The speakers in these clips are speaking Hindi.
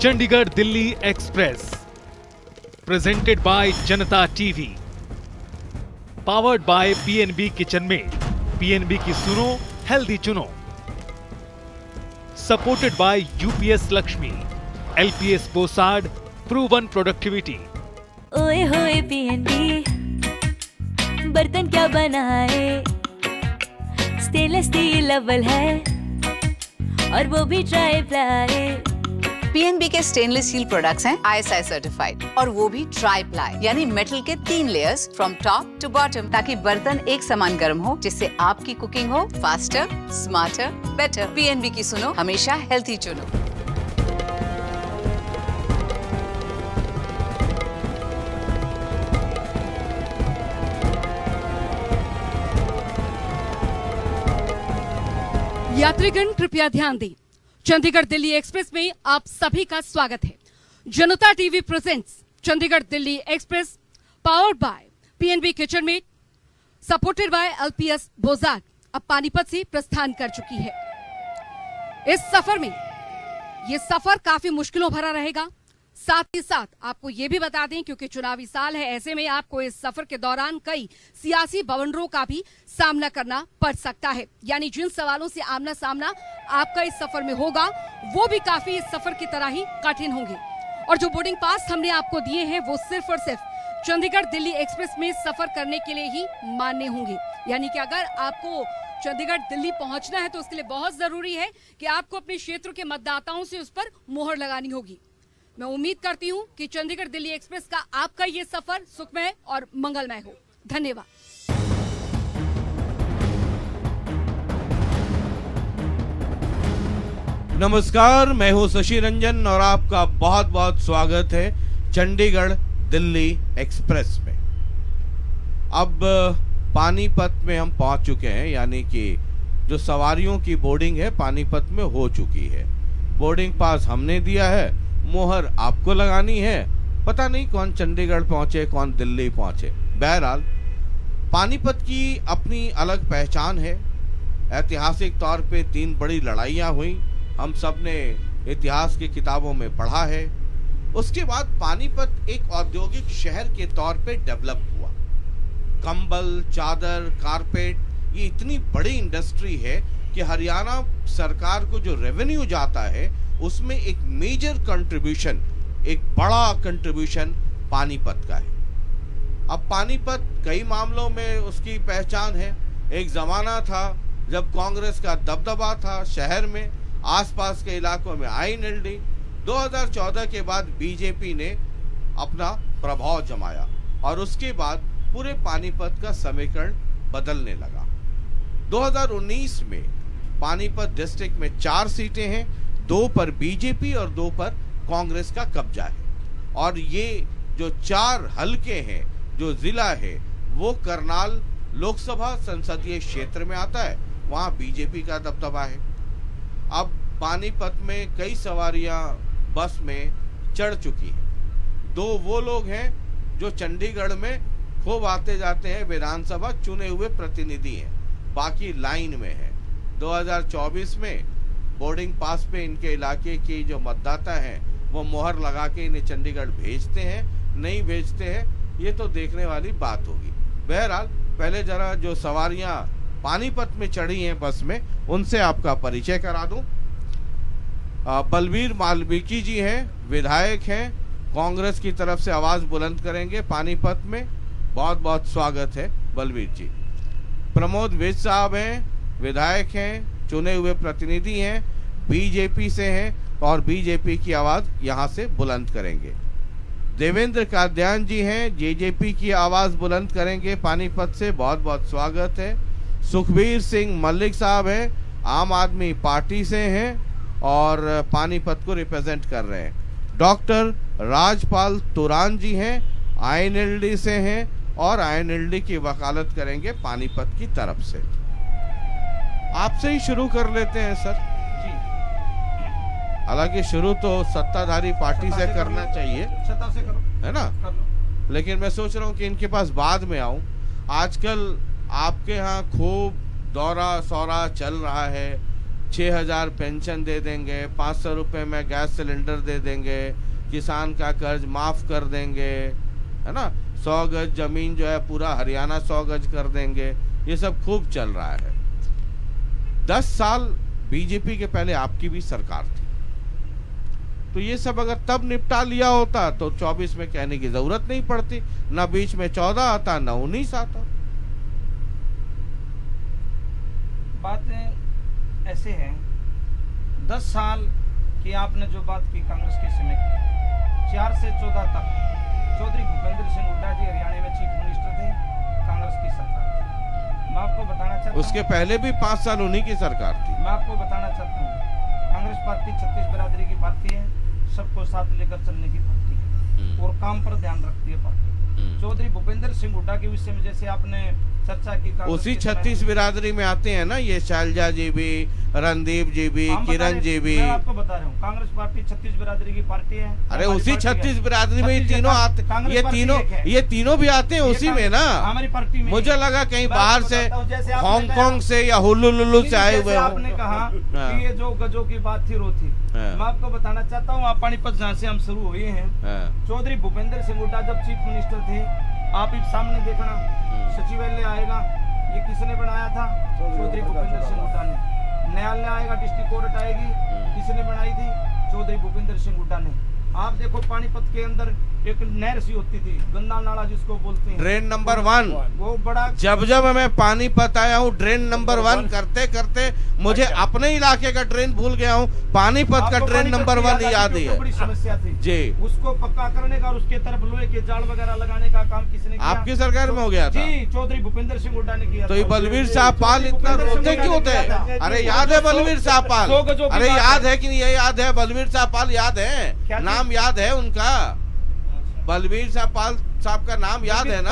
Chandigarh Delhi express presented by Janta TV, powered by PNB kitchenmate, PNB की सुनो हेल्दी चुनो, supported by UPS Lakshmi, LPS Bossard, proven productivity. ओए होए पीएनबी, बर्तन क्या बनाए, स्टेनलेस स्टील अव्वल है और वो भी ट्राई प्लाई। पीएनबी के स्टेनलेस स्टील प्रोडक्ट्स हैं आईएसआई सर्टिफाइड और वो भी ट्राई प्लाई यानी मेटल के 3 layers from top to bottom, ताकि बर्तन एक समान गर्म हो, जिससे आपकी कुकिंग हो फास्टर, स्मार्टर, बेटर। पीएनबी की सुनो हमेशा हेल्थी चुनो। यात्रीगण कृपया ध्यान दें, चंडीगढ़ दिल्ली एक्सप्रेस में आप सभी का स्वागत है। Janta TV presents Chandigarh Delhi express, powered by PNB kitchenmate, supported by LPS Bossard, अब पानीपत से प्रस्थान कर चुकी है। इस सफर में ये सफर काफी मुश्किलों भरा रहेगा। साथ ही साथ आपको ये भी बता दें, क्योंकि चुनावी साल है, ऐसे में आपको इस सफर के दौरान कई सियासी बवंडरों का भी सामना करना पड़ सकता है। यानी जिन सवालों से आमना सामना आपका इस सफर में होगा वो भी काफी इस सफर की तरह ही कठिन होंगे। और जो बोर्डिंग पास हमने आपको दिए हैं वो सिर्फ और सिर्फ चंडीगढ़ दिल्ली एक्सप्रेस में सफर करने के लिए ही मान्य होंगे। यानी कि अगर आपको चंडीगढ़ दिल्ली पहुंचना है तो उसके लिए बहुत जरूरी है कि आपको अपने क्षेत्र के मतदाताओं से उस पर मोहर लगानी होगी। मैं उम्मीद करती हूं कि चंडीगढ़ दिल्ली एक्सप्रेस का आपका ये सफर सुखमय और मंगलमय हो। धन्यवाद। नमस्कार, मैं हूं शशि रंजन और आपका बहुत बहुत स्वागत है चंडीगढ़ दिल्ली एक्सप्रेस में। अब पानीपत में हम पहुंच चुके हैं, यानी कि जो सवारियों की बोर्डिंग है पानीपत में हो चुकी है। बोर्डिंग पास हमने दिया है, मोहर आपको लगानी है। पता नहीं कौन चंडीगढ़ पहुंचे कौन दिल्ली पहुंचे। बहरहाल पानीपत की अपनी अलग पहचान है। ऐतिहासिक तौर पे 3 बड़ी लड़ाइयां हुई, हम सब ने इतिहास की किताबों में पढ़ा है। उसके बाद पानीपत एक औद्योगिक शहर के तौर पे डेवलप हुआ। कंबल, चादर, कारपेट, ये इतनी बड़ी इंडस्ट्री है कि हरियाणा सरकार को जो रेवेन्यू जाता है उसमें एक मेजर कंट्रीब्यूशन, एक बड़ा कंट्रीब्यूशन पानीपत का है। अब पानीपत कई मामलों में उसकी पहचान है। एक जमाना था जब कांग्रेस का दबदबा था शहर में, आसपास के इलाकों में आईएनएलडी। 2014 के बाद बीजेपी ने अपना प्रभाव जमाया और उसके बाद पूरे पानीपत का समीकरण बदलने लगा। 2019 में पानीपत डिस्ट्रिक्ट में 4 सीटें हैं, 2 पर बीजेपी और 2 पर कांग्रेस का कब्जा है। और ये जो 4 हलके हैं, जो जिला है, वो करनाल लोकसभा संसदीय क्षेत्र में आता है, वहां बीजेपी का दबदबा है। अब पानीपत में कई सवारियां बस में चढ़ चुकी हैं। 2 वो लोग हैं जो चंडीगढ़ में खूब आते जाते हैं, विधानसभा चुने हुए प्रतिनिधि हैं, बाकी लाइन में है। 2024 में बोर्डिंग पास पे इनके इलाके के जो मतदाता हैं वो मोहर लगा के इन्हें चंडीगढ़ भेजते हैं, नहीं भेजते हैं, ये तो देखने वाली बात होगी। बहरहाल पहले जरा जो सवारियां पानीपत में चढ़ी हैं बस में, उनसे आपका परिचय करा दूं। बलवीर मालवीकी जी हैं, विधायक हैं, कांग्रेस की तरफ से आवाज बुलंद करेंगे पानीपत में। बहुत बहुत स्वागत है बलवीर जी। प्रमोद विज साहब हैं, विधायक हैं, चुने हुए प्रतिनिधि हैं, बीजेपी से हैं और बीजेपी की आवाज यहां से बुलंद करेंगे। देवेंद्र काद्यान जी हैं, जेजेपी की आवाज बुलंद करेंगे पानीपत से। बहुत बहुत स्वागत है। सुखबीर सिंह मल्लिक साहब हैं, आम आदमी पार्टी से हैं और पानीपत को रिप्रेजेंट कर रहे हैं। डॉक्टर राजपाल तुरान जी हैं, आईएनएलडी से हैं और आईएनएलडी की वकालत करेंगे पानीपत की तरफ से। आपसे ही शुरू कर लेते हैं सर जी। हालांकि शुरू तो सत्ताधारी पार्टी से करना चाहिए, सत्ता से करो, है ना, लेकिन मैं सोच रहा हूँ कि इनके पास बाद में आऊं। आजकल आपके यहाँ खूब दौरा सौरा चल रहा है, 6,000 पेंशन दे देंगे, 500 रुपये में गैस सिलेंडर दे देंगे, किसान का कर्ज माफ कर देंगे, है ना, 100 गज जमीन जो है पूरा हरियाणा 100 गज कर देंगे, ये सब खूब चल रहा है। 10 साल बीजेपी के पहले आपकी भी सरकार थी, तो ये सब अगर तब निपटा लिया होता तो 24 में कहने की जरूरत नहीं पड़ती, ना बीच में 14 आता ना 19 आता। बातें ऐसे हैं, 10 साल की आपने जो बात की कांग्रेस के समय की, 4 से 14 तक चौधरी भूपेंद्र सिंह हुड्डा जी हरियाणा में चीफ मिनिस्टर थे, कांग्रेस की सरकार थी। मैं आपको बताना चाहता हूं, उसके पहले भी 5 साल उन्हीं की सरकार थी। मैं आपको बताना चाहता हूँ, कांग्रेस पार्टी 36 बिरादरी की पार्टी है, सबको साथ लेकर चलने की पार्टी है और काम पर ध्यान रखती है पार्टी। चौधरी भूपेंद्र सिंह हुड्डा के विषय में जैसे आपने चर्चा की, उसी 36 बिरादरी में आते हैं ना ये शैलजा जी भी, रणदीप जी भी, किरण जी भी। मैं आपको बता रहा हूँ, कांग्रेस पार्टी 36 बिरादरी की पार्टी है। अरे उसी 36 बिरादरी में ये तीनों आते, ये तीनों भी आते हैं उसी में ना। हमारी पार्टी में मुझे लगा कहीं बाहर से, हांगकांग से या हुलुलुलु से आए हुए। आपने कहा कि ये जो गजों की बात थी रोथी, मैं आपको बताना चाहता हूँ, आप पानीपत जहाँ से हम शुरू हुए हैं, चौधरी भूपेंद्र सिंह हुड्डा जब चीफ मिनिस्टर थे, आप इस सामने देखना सचिवालय आएगा, ये किसने बनाया था? चौधरी भूपेंद्र सिंह हुड्डा ने। न्यायालय आएगा, डिस्ट्रिक्ट कोर्ट आएगी, किसने बनाई थी? चौधरी भूपेंद्र सिंह हुड्डा ने। आप देखो पानीपत के अंदर एक नहर सी होती थी, गंदा नाला जिसको बोलते हैं, ड्रेन नंबर 1, वो बड़ा, जब मैं पानीपत आया हूँ ड्रेन नंबर 1 करते करते मुझे अपने इलाके का ड्रेन भूल गया हूँ, पानीपत का ड्रेन नंबर 1 याद है। बड़ी समस्या थी जी, उसको पक्का करने का और उसके तरफ लोहे के जाल वगैरह लगाने का काम किसने किया? आपकी सरकार में हो गया था जी, चौधरी भूपेंद्र सिंह हुड्डा ने किया। तो ये बलवीर साहब पाल इतना रोते क्यों थे? अरे याद है बलवीर साहब पाल? अरे याद है कि नहीं? ये याद है, बलवीर साहब पाल याद है, नाम याद है उनका, बलवीर साहब पाल साहब का नाम याद है ना?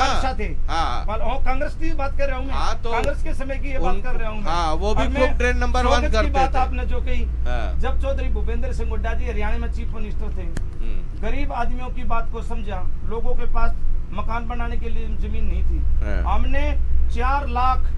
हाँ, कांग्रेस की बात कर रहा हूँ मैं। हाँ, तो कांग्रेस के समय की ये बात कर रहा हूँ। हाँ, वो भी खूब ड्रेन नंबर 1 करते बात थे। आपने जो कही, जब चौधरी भूपेंद्र सिंह हुड्डा जी हरियाणा में चीफ मिनिस्टर थे, गरीब आदमियों की बात को समझा, लोगों के पास मकान बनाने के लिए जमीन नहीं थी, हमने 4 लाख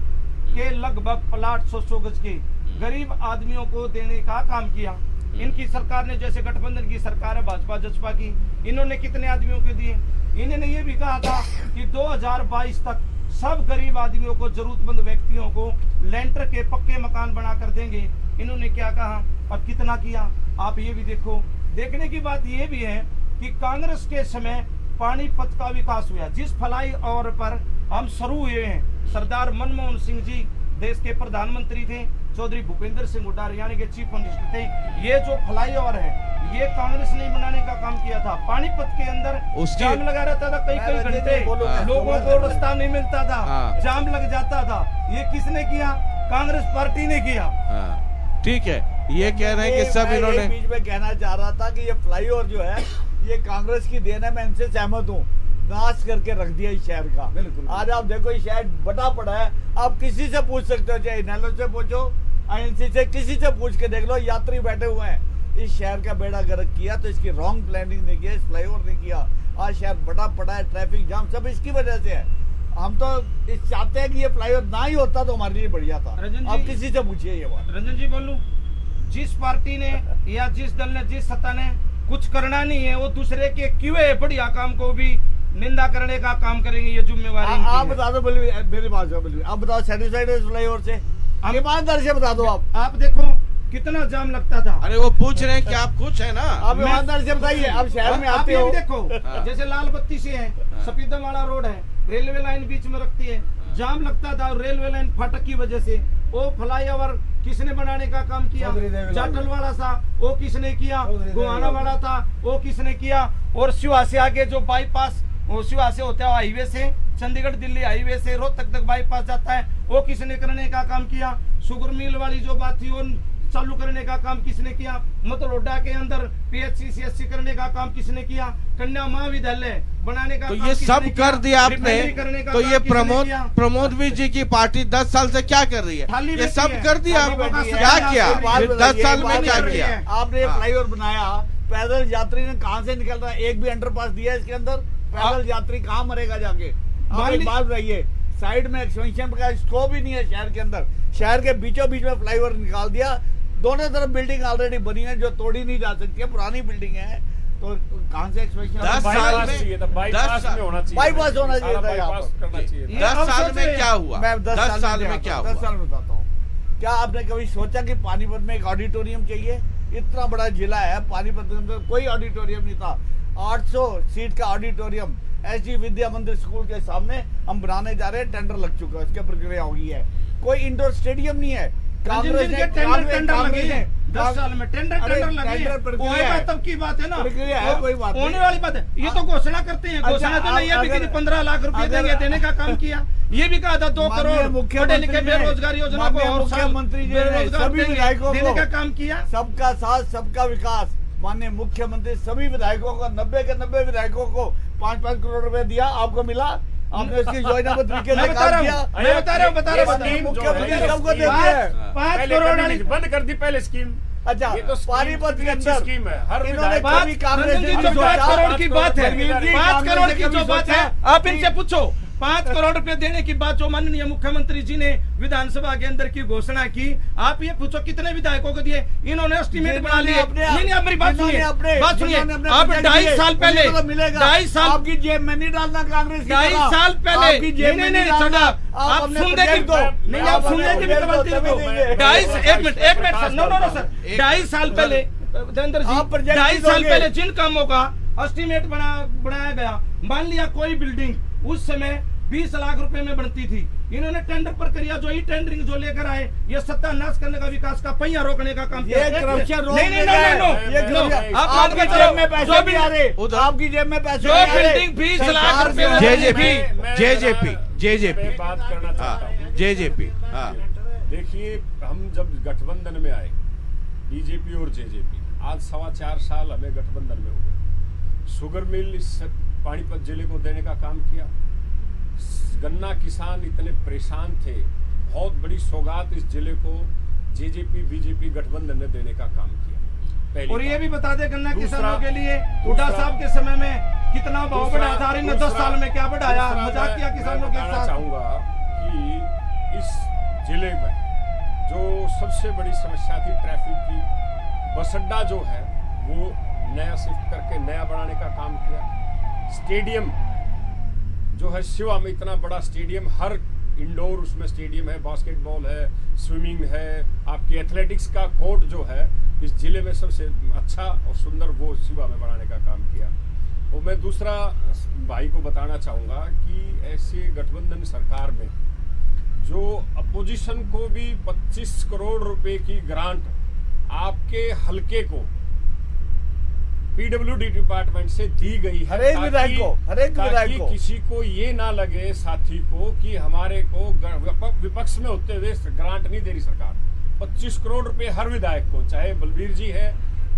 के लगभग प्लाट 100 गज के गरीब आदमियों को देने का काम किया। इनकी सरकार ने, जैसे गठबंधन की सरकार है भाजपा जसपा की, इन्होंने कितने आदमियों को दिए? इन्होंने ये भी कहा था कि 2022 तक सब गरीब आदमियों को, जरूरतमंद व्यक्तियों को लेंटर के पक्के मकान बना कर देंगे। इन्होंने क्या कहा और कितना किया, आप ये भी देखो। देखने की बात ये भी है कि कांग्रेस के समय पानीपत का विकास हुआ, जिस फ्लाई ओवर पर हम शुरू हुए हैं, सरदार मनमोहन सिंह जी देश के प्रधानमंत्री थे, चौधरी भूपेंद्र सिंह हुड्डा हरियाणा के चीफ मिनिस्टर थे। ये जो फ्लाईओवर है, ये कांग्रेस ने बनाने का काम किया था। पानीपत के अंदर जाम लगा रहता था, कई घंटे, लोगों को रास्ता नहीं मिलता था, जाम लग जाता था। ये किसने किया? कांग्रेस पार्टी ने किया। ठीक है, ये कह रहे हैं कि सब इन्होंने, बीच में कहना चाह रहा था कि ये फ्लाईओवर जो है ये कांग्रेस की देन है, मैं इनसे सहमत हूँ। नाश करके रख दिया इस शहर का। बिल्कुल। आज आप देखो ये शहर बटा पड़ा है, आप किसी से पूछ सकते हो, चाहे इनेलो से पूछो, INC से, किसी से पूछ के देख लो, यात्री बैठे हुए हैं। इस शहर का बेड़ा गर्क किया तो इसकी रॉन्ग प्लानिंग नहीं किया, इस फ्लाईओवर नहीं किया। आज शहर बड़ा पड़ा है, ट्रैफिक जाम सब इसकी वजह से है। हम तो इस चाहते हैं कि ये फ्लाईओवर ना ही होता तो हमारे लिए बढ़िया था। आप किसी से पूछिए ये बात। रंजन जी बोलूं, जिस पार्टी ने या जिस दल ने, जिस सत्ता ने कुछ करना नहीं है, वो दूसरे के किए बढ़िया काम को भी निंदा करने का काम करेंगे, ये जिम्मेवारी आप बता दो। मेरी बात सुनो, आप बताओ सेटिस्फाइड है फ्लाईओवर से? ईमानदारी से बता दो। आप देखो कितना जाम लगता था। अरे वो पूछ रहे हैं कि आप खुश है ना? आप ईमानदारी से बताइए। आप शहर में आते हो, देखो जैसे लाल बत्ती से है, सफीदम रोड है, रेलवे लाइन बीच में रखती है, जाम लगता था। रेलवे लाइन फाटक की वजह से वो फ्लाईओवर किसने बनाने का काम किया? जाटल वाला था, वो किसने किया? गुहाना वाला था, वो किसने किया? और शिवा से आगे जो बाईपास, शिवा से होता है हाईवे से, चंडीगढ़ दिल्ली हाईवे से रोहतक तक बाईपास जाता है, वो किसने करने का काम किया? शुगर मिल वाली जो बात थी वो चालू करने का काम किसने किया? मतलोडा के अंदर PHC CSC करने का काम किसने किया? कन्या महाविद्यालय बनाने का तो काम ये सब कर दिया आपने। तो ये प्रमोद जी की पार्टी 10 साल से क्या कर रही है? ये सब कर दिया, क्या किया 10 साल में? क्या किया आपने? फ्लाईओवर बनाया, पैदल यात्री ने कहाँ से निकल रहा है? एक भी अंडरपास दिया इसके अंदर? पैदल यात्री कहाँ मरेगा जाके? आप एक बात रहिए, साइड में एक्सपेंशन का स्कोप ही नहीं है शहर के अंदर। शहर के बीचों बीच में फ्लाईओवर निकाल दिया, दोनों तरफ बिल्डिंग ऑलरेडी बनी है जो तोड़ी नहीं जा सकती है, पुरानी बिल्डिंग है, तो कहां से एक्सपेक्टेशन? 10 साल में बाईपास होना चाहिए था यहाँ पर। 10 साल में क्या हुआ? मैं 10 साल में क्या हुआ? 10 साल में बताता हूँ। क्या आपने कभी सोचा कि पानीपत में एक ऑडिटोरियम चाहिए? इतना बड़ा जिला है, पानीपत के अंदर कोई ऑडिटोरियम नहीं था। 800 सीट का ऑडिटोरियम एसडी विद्या मंदिर स्कूल के सामने हम बनाने जा रहे हैं, टेंडर लग चुका है, उसकी प्रक्रिया हो गई है। कोई इंडोर स्टेडियम नहीं है। कांग्रेस ने टेंडर लगे हैं 10 साल में, टेंडर लगे हैं, तब की बात है ना, कोई बात होने वाली बात है। ये तो घोषणा करते हैं, घोषणा तो नहीं है भी कि 15 लाख रुपए देंगे, देने का काम किया। ये भी कहा था 2 करोड़ पढ़े लिखे बेरोजगार योजना को और मुख्यमंत्री सभी विधायकों देने को का काम किया। सबका साथ सबका विकास, माननीय मुख्यमंत्री सभी विधायकों को 90 के 90 विधायकों को 5-5 करोड़ रुपए दिया। आपको मिला? आपने उसकी योजनाबद्ध तरीके से काम किया? मैं बता रहा हूँ मुख्यमंत्री सबको देती है। 5 करोड़ बंद कर दी पहले स्कीम। अच्छा, पानीपत के अंदर स्कीम है, हर इन्होंने कभी कांग्रेस ने 5 करोड़ की बात है, 5 करोड़ की जो बात है, आप इनसे पूछो। 5 करोड़ रुपए देने की बात जो माननीय मुख्यमंत्री जी ने विधानसभा के अंदर की घोषणा की, आप ये पूछो कितने विधायकों को दिए? इन्होंने एस्टीमेट बना लिए। नहीं, आप मेरी बात सुनिए, बात सुनिए। आप 2.5 साल पहले, 2.5 साल आपकी जेब में नहीं डालना कांग्रेस की 2.5 साल पहले, आपकी जेब में नहीं डालना। आप सुनने की नहीं, आप सुनने की भी कबूलती दो। 1 मिनट नो सर, 2.5 साल पहले देवेंद्र जी, 2.5 साल पहले जिन कामों का एस्टीमेट बनाया गया, मान लिया कोई बिल्डिंग उस समय 20 लाख रुपए में बनती थी, इन्होंने टेंडर प्रक्रिया जो ई टेंडरिंग जो लेकर आए, ये सत्यानाश करने का, विकास का पहिया रोकने का काम किया। आपकी जेब में पैसे नहीं आ रहे, आपकी जेब में पैसे नहीं आ रहे। बिल्डिंग 20 लाख रुपए जेजेपी बात करना चाहता हूँ। जेजेपी। हाँ, देखिए, हम जब गठबंधन में आए, बीजेपी और जेजेपी, आज 4.25 साल हमें गठबंधन में हो गए। शुगर मिल इस पानीपत जिले को देने का काम किया। गन्ना किसान इतने परेशान थे, बहुत बड़ी सौगात इस जिले को जेजेपी बीजेपी गठबंधन ने देने का काम किया। और ये भी बता दे, गन्ना किसानों के लिए हुड्डा साहब के समय में कितना भाव बढ़ाया था, 10 साल में क्या बढ़ाया? मजाक किया किसानों के साथ। चाहूंगा कि इस जिले में जो सबसे बड़ी समस्या थी ट्रैफिक की, बस अड्डा जो है वो नया शिफ्ट करके नया बनाने का काम किया। स्टेडियम जो है शिवा में, इतना बड़ा स्टेडियम, हर इंडोर उसमें स्टेडियम है, बास्केटबॉल है, स्विमिंग है, आपकी एथलेटिक्स का कोर्ट जो है इस जिले में सबसे अच्छा और सुंदर, वो शिवा में बनाने का काम किया। और मैं दूसरा भाई को बताना चाहूँगा कि ऐसे गठबंधन सरकार में जो अपोजिशन को भी 25 करोड़ रुपए की ग्रांट आपके हल्के को पीडब्ल्यूडी डिपार्टमेंट से दी गई है, हर एक विधायक को किसी को ये ना लगे साथी को कि हमारे को विपक्ष में होते हुए ग्रांट नहीं दे रही सरकार। 25 करोड़ रुपए हर विधायक को, चाहे बलबीर जी है,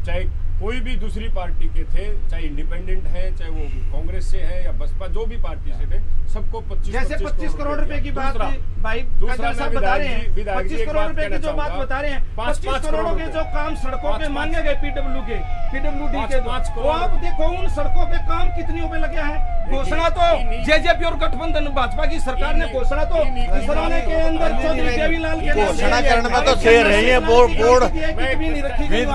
चाहे कोई भी दूसरी पार्टी के थे, चाहे इंडिपेंडेंट है, चाहे वो कांग्रेस से है या बसपा, जो भी पार्टी से थे, सबको 25 करोड़ रुपए की बात भाई दूसरा साहब बता रहे हैं। 25 करोड़ रुपए की जो बात बता रहे हैं, 25 करोड़ के जो काम सड़कों पे मांगे गए पीडब्ल्यूडी के, वो आप देखो उन सड़कों पे काम कितनी पे लगे हैं। घोषणा तो जेजेपी और गठबंधन भाजपा की सरकार ने घोषणा तो इस जमाने के अंदर चौधरी देवीलाल के घोषणा करने में तो शेर रही है। बोर्ड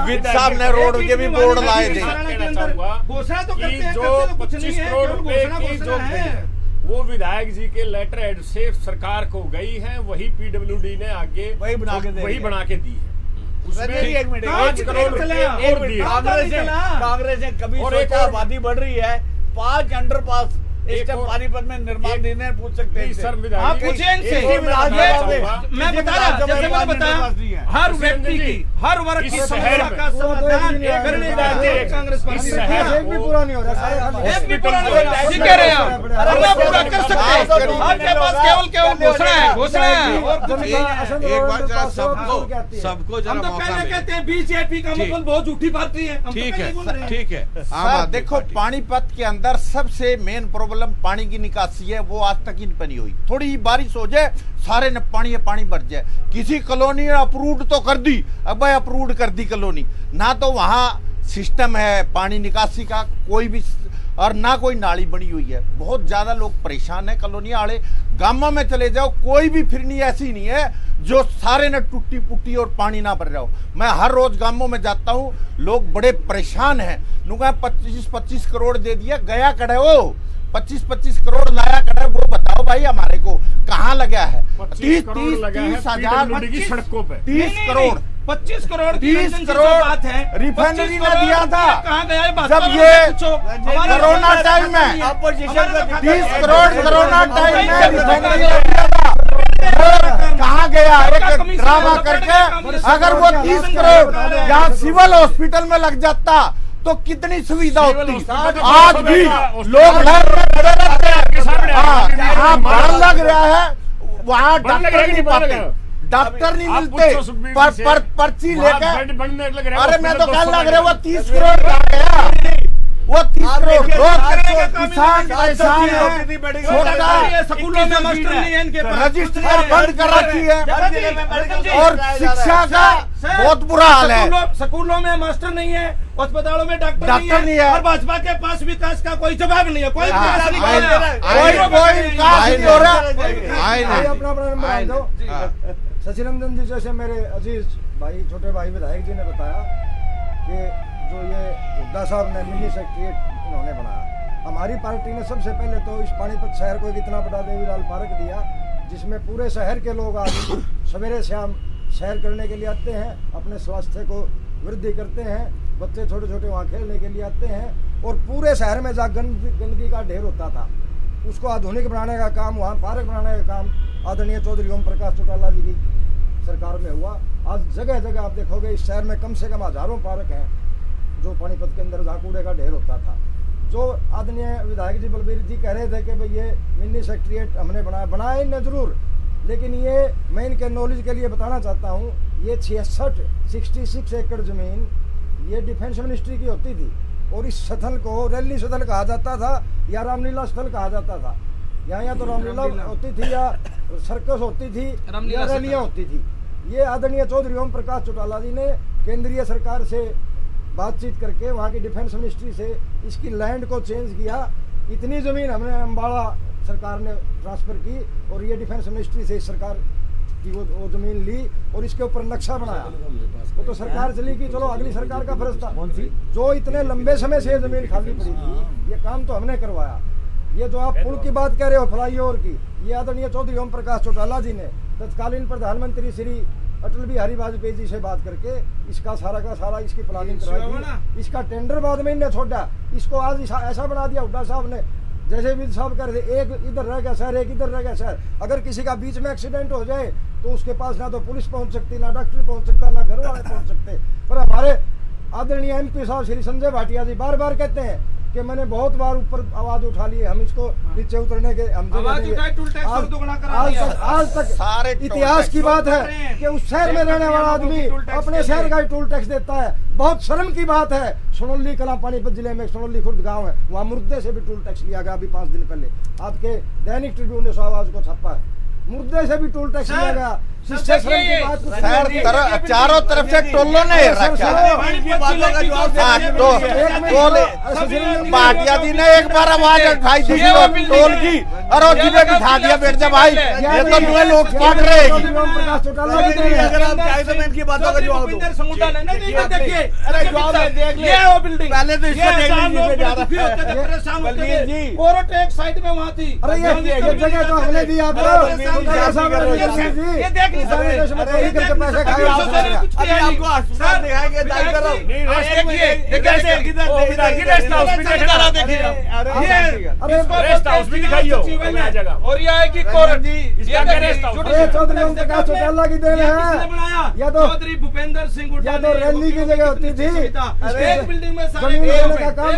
विद साहब ने रोड के भी बोर्ड लाए थे। घोषणा तो जो 25 करोड़ रुपए की जो वो विधायक जी के लेटर हेड से सरकार को गई है, वही पीडब्ल्यूडी ने आगे वही बना के दी है। उसमें 5 करोड़ रुपए कांग्रेस ने कभी सोचा आबादी बढ़ रही है, 5 अंडरपास इस टाइम पानीपत में निर्माण देने पूछ सकते हैं सर। आप पूछे इनसे, मैं बता रहा, जैसे मैंने बताया, हर व्यक्ति की, हर वर्ग की समस्या का समाधान करने जाते हैं कांग्रेस पार्टी। एक भी पूरा नहीं हो रहा, एक भी पूरा नहीं हो रहा, ठीक कह रहे हैं आप, पूरा कर सकते हैं। आपके पास केवल घोषणा है, घोषणा है। एक बार जरा सबको जरा हम तो पहले कहते हैं बीजेपी का मतलब बहुत झूठी पार्टी है। ठीक है। सर देखो, पानीपत के अंदर सबसे मेन प्रॉब्लम पानी की निकासी है, वो आज तक ही नहीं बनी हुई। थोड़ी बारिश हो जाए सारे न पानी भर जाए। किसी कॉलोनी ने अप्रूव्ड तो कर दी, अब अप्रूव्ड कर दी कॉलोनी, ना तो वहां सिस्टम है पानी निकासी का, कोई भी और ना कोई नाली बनी हुई है। बहुत ज्यादा लोग परेशान है। कॉलोनिया वाले गांवों में चले जाओ, कोई भी फिरनी ऐसी नहीं है जो सारे ने टूटी पुट्टी और पानी ना भर जाओ। मैं हर रोज गांवों में जाता हूँ, लोग बड़े परेशान हैं। नुका 25-25 करोड़ दे दिया, गया कड़े वो 25-25 करोड़ लाया कड़े, वो बताओ भाई हमारे को कहाँ लगा है? 30 हजार की सड़कों पे 30 करोड़ 25 करोड़ 30 करोड़ बात है। रिफाइनरी ने दिया था। कहाँ गया है? जब ये कोरोना टाइम में 30 करोड़ कोरोना टाइम में रिफाइनरी ने दिया था, कहाँ गया? एक ड्रामा करके अगर वो 30 करोड़ यहाँ सिविल हॉस्पिटल में लग जाता तो कितनी सुविधा होती। आज भी लोग खड़े रहते हैं, जहाँ बाढ़ लग रहा है वहाँ डॉक्टर नहीं पाते, डॉक्टर नहीं मिलते, पर्ची लेकर। अरे मैं तो कल लग रहा है वो 30 करोड़ का गया, वो 30 करोड़ किसान परेशान है। स्कूलों में मास्टर नहीं है इनके पास, रजिस्टर बंद कर रखी है और शिक्षा का बहुत बुरा हाल है। स्कूलों में मास्टर नहीं है, अस्पतालों में डॉक्टर नहीं है, और भाजपा के पास विकास का कोई जवाब नहीं है, कोई विकास नहीं हो रहा। शशि रंजन जी जैसे मेरे अजीज भाई, छोटे भाई विधायक जी ने बताया कि जो ये हुड्डा साहब ने मिनी सेक्रेटरीट इन्होंने बनाया, हमारी पार्टी ने सबसे पहले तो इस पानीपत शहर को एक इतना बड़ा देवीलाल पार्क दिया, जिसमें पूरे शहर के लोग आज सवेरे शाम सैर करने के लिए आते हैं, अपने स्वास्थ्य को वृद्धि करते हैं, बच्चे छोटे छोटे वहाँ खेलने के लिए आते हैं। और पूरे शहर में जहाँ गंदगी का ढेर होता था उसको आधुनिक बनाने का काम, वहाँ पार्क बनाने का काम आदरणीय चौधरी ओम प्रकाश चौटाला जी की सरकार में हुआ। आज जगह जगह आप देखोगे इस शहर में कम से कम हजारों पार्क हैं, जो पानीपत के अंदर जहाँ कूड़े का ढेर होता था। जो आदरणीय विधायक जी बलबीर जी कह रहे थे कि भाई ये मिनी सेक्रेटरीट हमने बनाया ही नहीं जरूर, लेकिन ये मैं इनके नॉलेज के लिए बताना चाहता हूँ, ये 66 एकड़ जमीन ये डिफेंस मिनिस्ट्री की होती थी, और इस स्थल को रैली स्थल कहा जाता था या रामलीला स्थल कहा जाता था। यहाँ तो रामलीला होती थी या सर्कस होती थी या रैलियाँ होती थी। ये आदरणीय चौधरी ओम प्रकाश चौटाला जी ने केंद्रीय सरकार से बातचीत करके वहाँ की डिफेंस मिनिस्ट्री से इसकी लैंड को चेंज किया। इतनी ज़मीन हमने अम्बाड़ा सरकार ने ट्रांसफ़र की और ये डिफेंस मिनिस्ट्री से सरकार की वो ज़मीन ली और इसके ऊपर नक्शा बनाया। वो तो सरकार चली गई, चलो अगली सरकार का फर्ज था। जो इतने लंबे समय से ज़मीन खाली पड़ी थी, ये काम तो हमने करवाया। ये जो आप पुल की बात कर रहे हो फ्लाईओवर की, ये आदरणीय चौधरी ओम प्रकाश चौटाला जी ने तत्कालीन प्रधानमंत्री श्री अटल बिहारी वाजपेयी जी से बात करके इसका सारा इसकी प्लानिंग करवाई। इसका टेंडर बाद में इन्हें छोड़ा, इसको आज ऐसा बना दिया हुड्डा साहब ने, जैसे भी साहब कर रहे, एक इधर रह गया शहर, एक इधर रह गया शहर। अगर किसी का बीच में एक्सीडेंट हो जाए तो उसके पास ना तो पुलिस पहुंच सकती, ना डॉक्टर पहुंच सकता, ना घर वाले पहुंच सकते। पर हमारे आदरणीय MP साहब श्री संजय भाटिया जी बार बार कहते हैं कि मैंने बहुत बार ऊपर आवाज उठा ली है, हम इसको नीचे उतरने के हम आज तक सारे इतिहास की बात है कि उस शहर में रहने वाला आदमी अपने शहर का ही टोल टैक्स देता है। बहुत शर्म की बात है। सोनोली कला पानीपत जिले में सोनोली खुर्द गांव है, वहाँ मुर्दे से भी टोल टैक्स लिया गया। अभी 5 दिन पहले आपके दैनिक ट्रिब्यून ने आवाज को छापा है, मुर्दे से भी टोल टैक्स लिया गया। चारों तरफ से टोलों ने रखा। भाटिया जी ने एक बार आवाज उठाई थी टोल की, और वो जिले बिठा दिया बैठ जा भाई, ये तो नए लोग पढ़ रहे हैं। अगर आप चाहे तो मैं इनकी बातों का जवाब दूं। पहले तो इसको देख लीजिए, कोर्ट एक साइड में वहाँ थी। अरे ये जगह तो हमने दी आपको, ये देख नहीं सकते। पैसे खाए आपको अस्पताल दिखाएंगे, और ये है कि कोर्ट चौधरी ओम प्रकाश चौटाला की देन है, या तो चौधरी भूपेंद्र सिंह हुड्डा या तो रैली की जगह होती थी। एक बिल्डिंग में जमीन देने का काम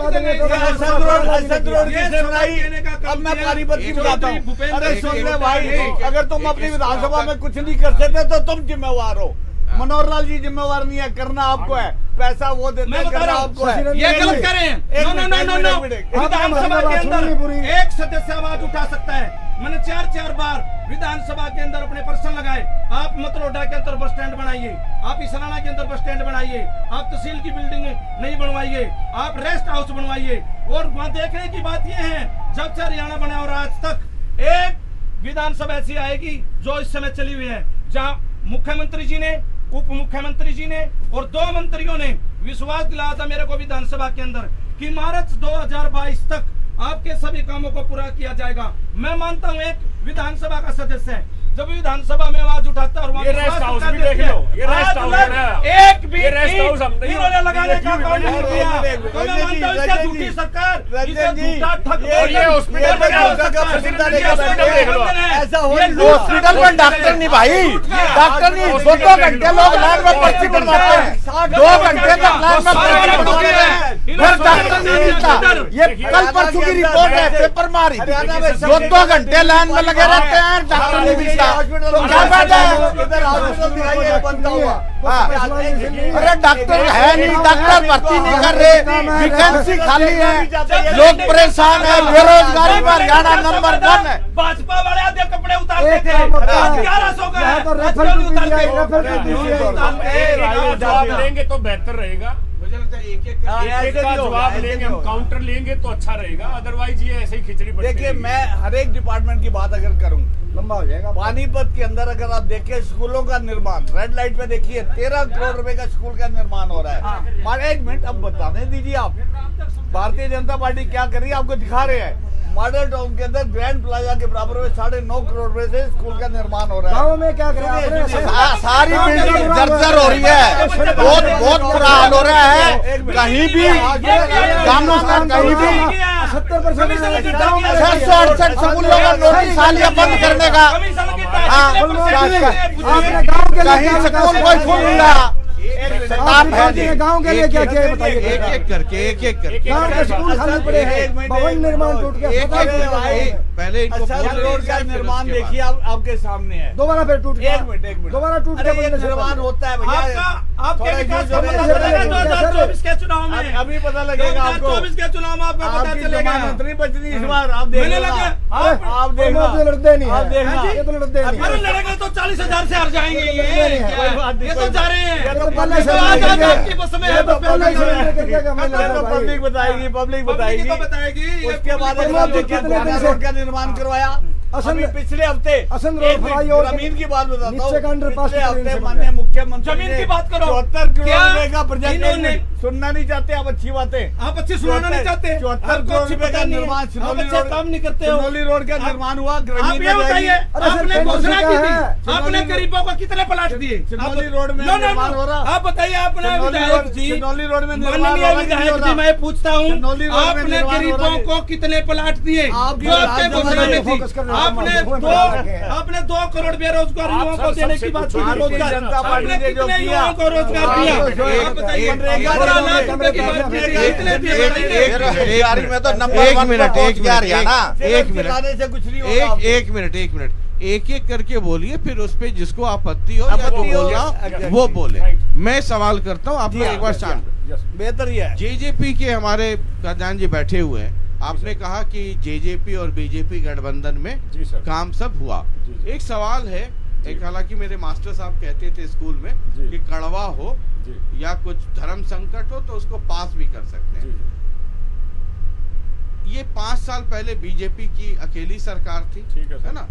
अब मैं पानीपत की बताता हूँ। अरे सुन ले भाई, अगर तुम अपनी विधानसभा में कुछ नहीं कर सकते तो तुम जिम्मेवार हो। मनोहर लाल जी जिम्मेवार नहीं है, करना आपको है, पैसा वो देते हैं, करना आपको है। ये गलत करें। नो विधानसभा के अंदर एक सदस्य आवाज उठा सकता है, मैंने 4 बार विधानसभा के अंदर अपने पर्सन लगाए। आप मतरोडा के अंदर बस स्टैंड बनाइए, आप इसराना के अंदर बस स्टैंड बनाइए, आप तहसील की बिल्डिंग नहीं बनवाइए, आप रेस्ट हाउस बनवाइए। और वहां देखने की बात यह है, जब से हरियाणा बना और आज तक एक विधानसभा ऐसी आएगी जो इस समय चली हुई है, जहां मुख्यमंत्री जी ने, उप मुख्यमंत्री जी ने और 2 मंत्रियों ने विश्वास दिलाया था मेरे को विधानसभा के अंदर कि मार्च 2022 तक आपके सभी कामों को पूरा किया जाएगा। मैं मानता हूं एक विधानसभा का सदस्य है, जब विधानसभा में आवाज उठाता है और वहां रेस्ट हाउस भी देख लो, ये रेस्ट हाउस है ना, एक भी रेस्ट हाउस हम इन्होंने लगाने का काम नहीं किया। तो मैं मानता हूं इसका झूठी सरकार, इसका झूठा ठग, और ये हॉस्पिटल में ऐसा हो हॉस्पिटल में डॉक्टर नहीं भाई, डॉक्टर नहीं, 2 घंटे लोग लाइन में पर्ची बनवाते हैं, 2 घंटे तक लाइन में पर्ची बनवाते हैं, फिर डॉक्टर नहीं मिलता। ये कल परसों की रिपोर्ट है, पेपर मारी, 2 घंटे लाइन में लगे रहते हैं, डॉक्टर नहीं मिलता। तो क्या फायदा है? अरे डॉक्टर है नहीं, डॉक्टर भर्ती नहीं कर रहे, वैकेंसी खाली है, लोग परेशान है, बेरोजगारी में हरियाणा नंबर 1 है। भाजपा वाले आधे कपड़े उतारते थे, आज 1100 का है, जवाब लेंगे तो बेहतर रहेगा। एक का जवाब लेंगे, हम काउंटर लेंगे तो अच्छा रहेगा, अदरवाइज ये ऐसे ही खिचड़ी बढ़ती देखिए, रहेगी। मैं हर एक डिपार्टमेंट की बात अगर करूं, लंबा हो जाएगा। पानीपत के अंदर अगर आप देखिए स्कूलों का निर्माण, रेड लाइट पे देखिए 13 करोड़ रुपए का स्कूल का निर्माण हो रहा है। मारे एक मिनट, अब बताने दीजिए आप, भारतीय जनता पार्टी क्या कर रही है, आपको दिखा रहे हैं। मॉडल टाउन के अंदर ग्रैंड प्लाजा के बराबर में 9.5 करोड़ रुपए से स्कूल का निर्माण हो रहा है। गाँव में क्या करें, सारी बिल्डिंग जर्जर हो रही है, बहुत बुरा हाल हो रहा है। कहीं भी गाँव में कहीं भी 70% 668 स्कूलों का नोटिस आ लिया बंद करने का। कहीं स्कूल कोई खुल नहीं रहा। गाँव के लिए क्या किया बताइए। एक करके गाँव के स्कूल खाली पड़े हैं, भवन निर्माण टूट गया। पहले इनको रोड का निर्माण देखिए, आपके सामने है, दोबारा फिर टूट गया। एक मिनट दोबारा टूट गया। ये निर्माण होता है भैया, आपके विकास का पता चलेगा 2024 के चुनाव में, अभी पता लगेगा आपको, 2024 के चुनाव में आपको पता चलेगा। नहीं बचनी इस बार, आप देखना, आप देखना, लड़ते नहीं, आप देखना, ये तो लड़ते नहीं। अरे लड़ेंगे तो 40,000 से हार जाएंगे, ये तो जा रहे हैं, पब्लिक बताएगी, उसके बाद रोड का निर्माण करवाया। अभी पिछले हफ्ते जमीन की बात बताता हूँ, पिछले हफ्ते माननीय मुख्यमंत्री जमीन की बात करो, 74 करोड़ रुपए का प्रोजेक्ट, सुनना नहीं चाहते आप, अच्छी बातें आप अच्छी सुनाना नहीं चाहते, 74 करोड़ रुपए का निर्माण, काम नहीं करते हो। सिनौली रोड का निर्माण हुआ। आप ये बताइए, आपने घोषणा की थी, आपने गरीबों को कितने प्लाट दिए? सिनौली रोड में निर्माण हो रहा। आप बताइए, आपने विधायक जी, सिनौली रोड में माननीय विधायक जी, मैं पूछता हूँ, आपने गरीबों को कितने प्लाट दिए? आपके घोषणा में थी, आपने 2 करोड़ बेरोजगार युवाओं को देने की बात की, जनता पार्टी आपने ने जो कितने किया, युवाओं को रोजगार दिया? आप बताइए, 15 लाख रुपए की बात की, कितने दिए? बेरोजगारी में तो नंबर 1 मिनट, एक मिनट, एक करके बोलिए, फिर उस पे जिसको आपत्ति हो या जो बोलना वो बोले। मैं सवाल करता हूँ, आप लोग एक बार शांत, बेहतर ही है। जेजेपी के हमारे खजान जी बैठे हुए हैं, आपने कहा कि जेजेपी और बीजेपी गठबंधन में काम सब हुआ। एक सवाल है, एक हालांकि मेरे मास्टर साहब कहते थे स्कूल में कि कड़वा हो या कुछ धर्म संकट हो तो उसको पास भी कर सकते हैं। ये 5 साल पहले बीजेपी की अकेली सरकार थी, है ना?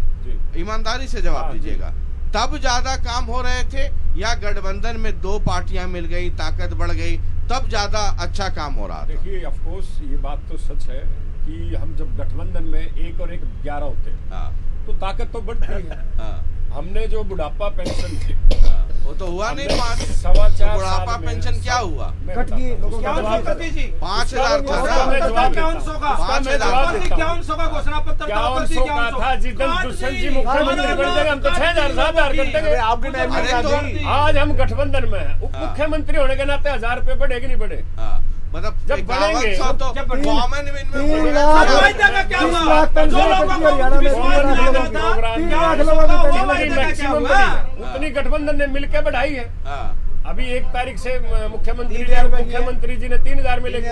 ईमानदारी से जवाब दीजिएगा, तब ज्यादा काम हो रहे थे या गठबंधन में 2 पार्टियां मिल गई, ताकत बढ़ गई, तब ज्यादा अच्छा काम हो रहा था? देखिए, ऑफ कोर्स ये बात तो सच है कि हम जब गठबंधन में 1 और 1 11 होते हैं, तो ताकत तो बढ़ती है। हमने जो बुढ़ापा पेंशन वो तो हुआ नहीं, 4.25 बुढ़ापा पेंशन क्या हुआ? कट की 5,000 घोषणा पत्र था जिस दिन दुष्यंत जी मुख्यमंत्री बन जाएंगे, हम तो 6,000 7,000 कर देंगे। आज हम गठबंधन में है, उप मुख्यमंत्री होने के नाते 1,000 रुपए बढ़े कि नहीं बढ़े? मतलब जब बढ़ेंगे तो कॉमन उतनी गठबंधन ने मिलकर बढ़ाई है। अभी 1 तारीख से मुख्यमंत्री जी ने 3000 में लेके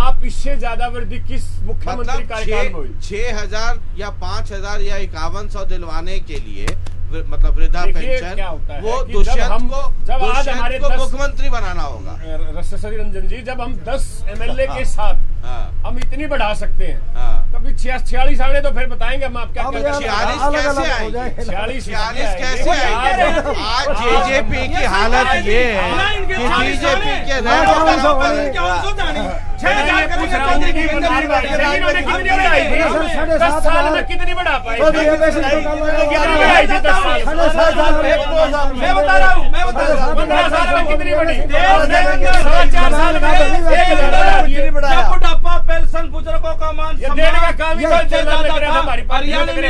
आप इससे ज्यादा वृद्धि किस मुख्यमंत्री कार्यकाल में हुई? 6000 या 5000 या 5100 दिलवाने के लिए मतलब वृद्धा पेंशन क्या होता है वो कि दुष्यंत को आज हमारे मुख्यमंत्री बनाना होगा। शशि रंजन जी, जब हम 10 MLA के साथ हम इतनी बढ़ा सकते हैं, कभी 46 आने तो फिर बताएंगे हम आप क्या 46 कैसे आएंगे? 46 कैसे आएंगे? आज जेजेपी की हालत ये है कि बीजेपी के कितनी बढ़ा पाई? मैं बता रहा हूँ 15 साल में कितनी बढ़ी? 4 साल में बुढ़ापा पेंशन बुजुर्गों का मान देने का काम ही हरियाणा में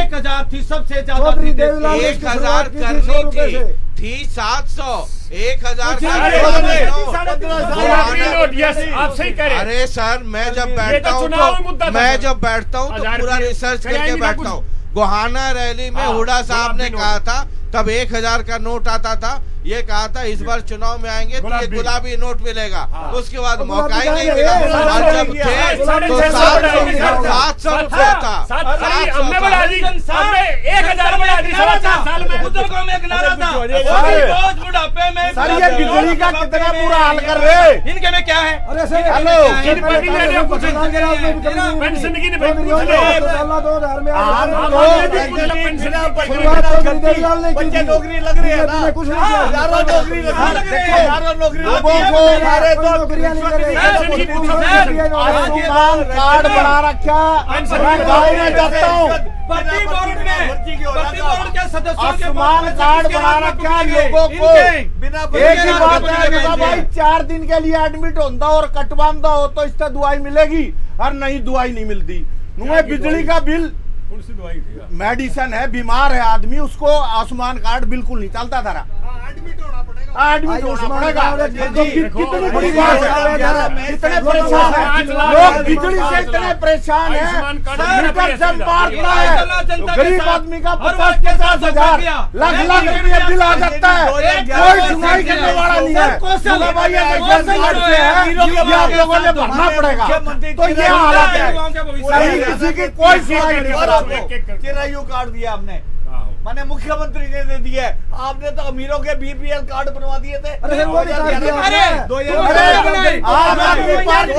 1000 थी, सबसे ज्यादा 1000 करने की थी 700, 1000 आप सही कह रहे हैं। अरे सर, मैं जब बैठता हूँ तो पूरा रिसर्च करके बैठता हूँ। गोहाना रैली में हुडा साहब ने कहा था, तब 1000 का नोट आता था, ये कहा था इस बार चुनाव में आएंगे तो ये गुलाबी नोट मिलेगा। उसके बाद मौका ही नहीं मिला, और जब थे तो 700 रुपया था। हमने बढ़ा दी, हमने 1000 बढ़ा दी 4.5 साल में। बुजुर्गों में एक नारा था, बुढ़ापे में सर ये बिजली का कितना बुरा हाल कर रहे, इनके में क्या है? अरे सर पेंशन की बच्चे नौकरी लग रही है ना, कुछ नहीं किया। हजारों नौकरी हजारों नौकरी लोगों को हमारे तो आयुष्मान कार्ड बना रखा। मैं गाँव में जाता हूँ, आयुष्मान कार्ड बना रखा लोगों को। एक ही बात है भाई, 4 दिन के लिए एडमिट होता और कटवांदा हो तो इससे दवाई मिलेगी, और नहीं दवाई नहीं मिलती। बिजली का बिल मेडिसिन है, बीमार है आदमी, उसको आयुष्मान कार्ड बिल्कुल नहीं चलता था। एडमिट होना पड़ेगा। कितनी बड़ी बात है, कितने परेशान है लोग, बिजली से इतने परेशान है। मीटर जब मारता है गरीब आदमी का 50-50 हजार लाख रुपये बिल आ जाता है, कोई सुनाई करने वाला नहीं है। भाई ये आप लोगों ने भरना पड़ेगा, तो ये हालत है, सही किसी की कोई सुनाई नहीं करा। चिरायु कार्ड दिया आपने, माने मुख्यमंत्री ने दे दिए, आपने तो अमीरों के BPL कार्ड बनवा दिए थे। आम आदमी पार्टी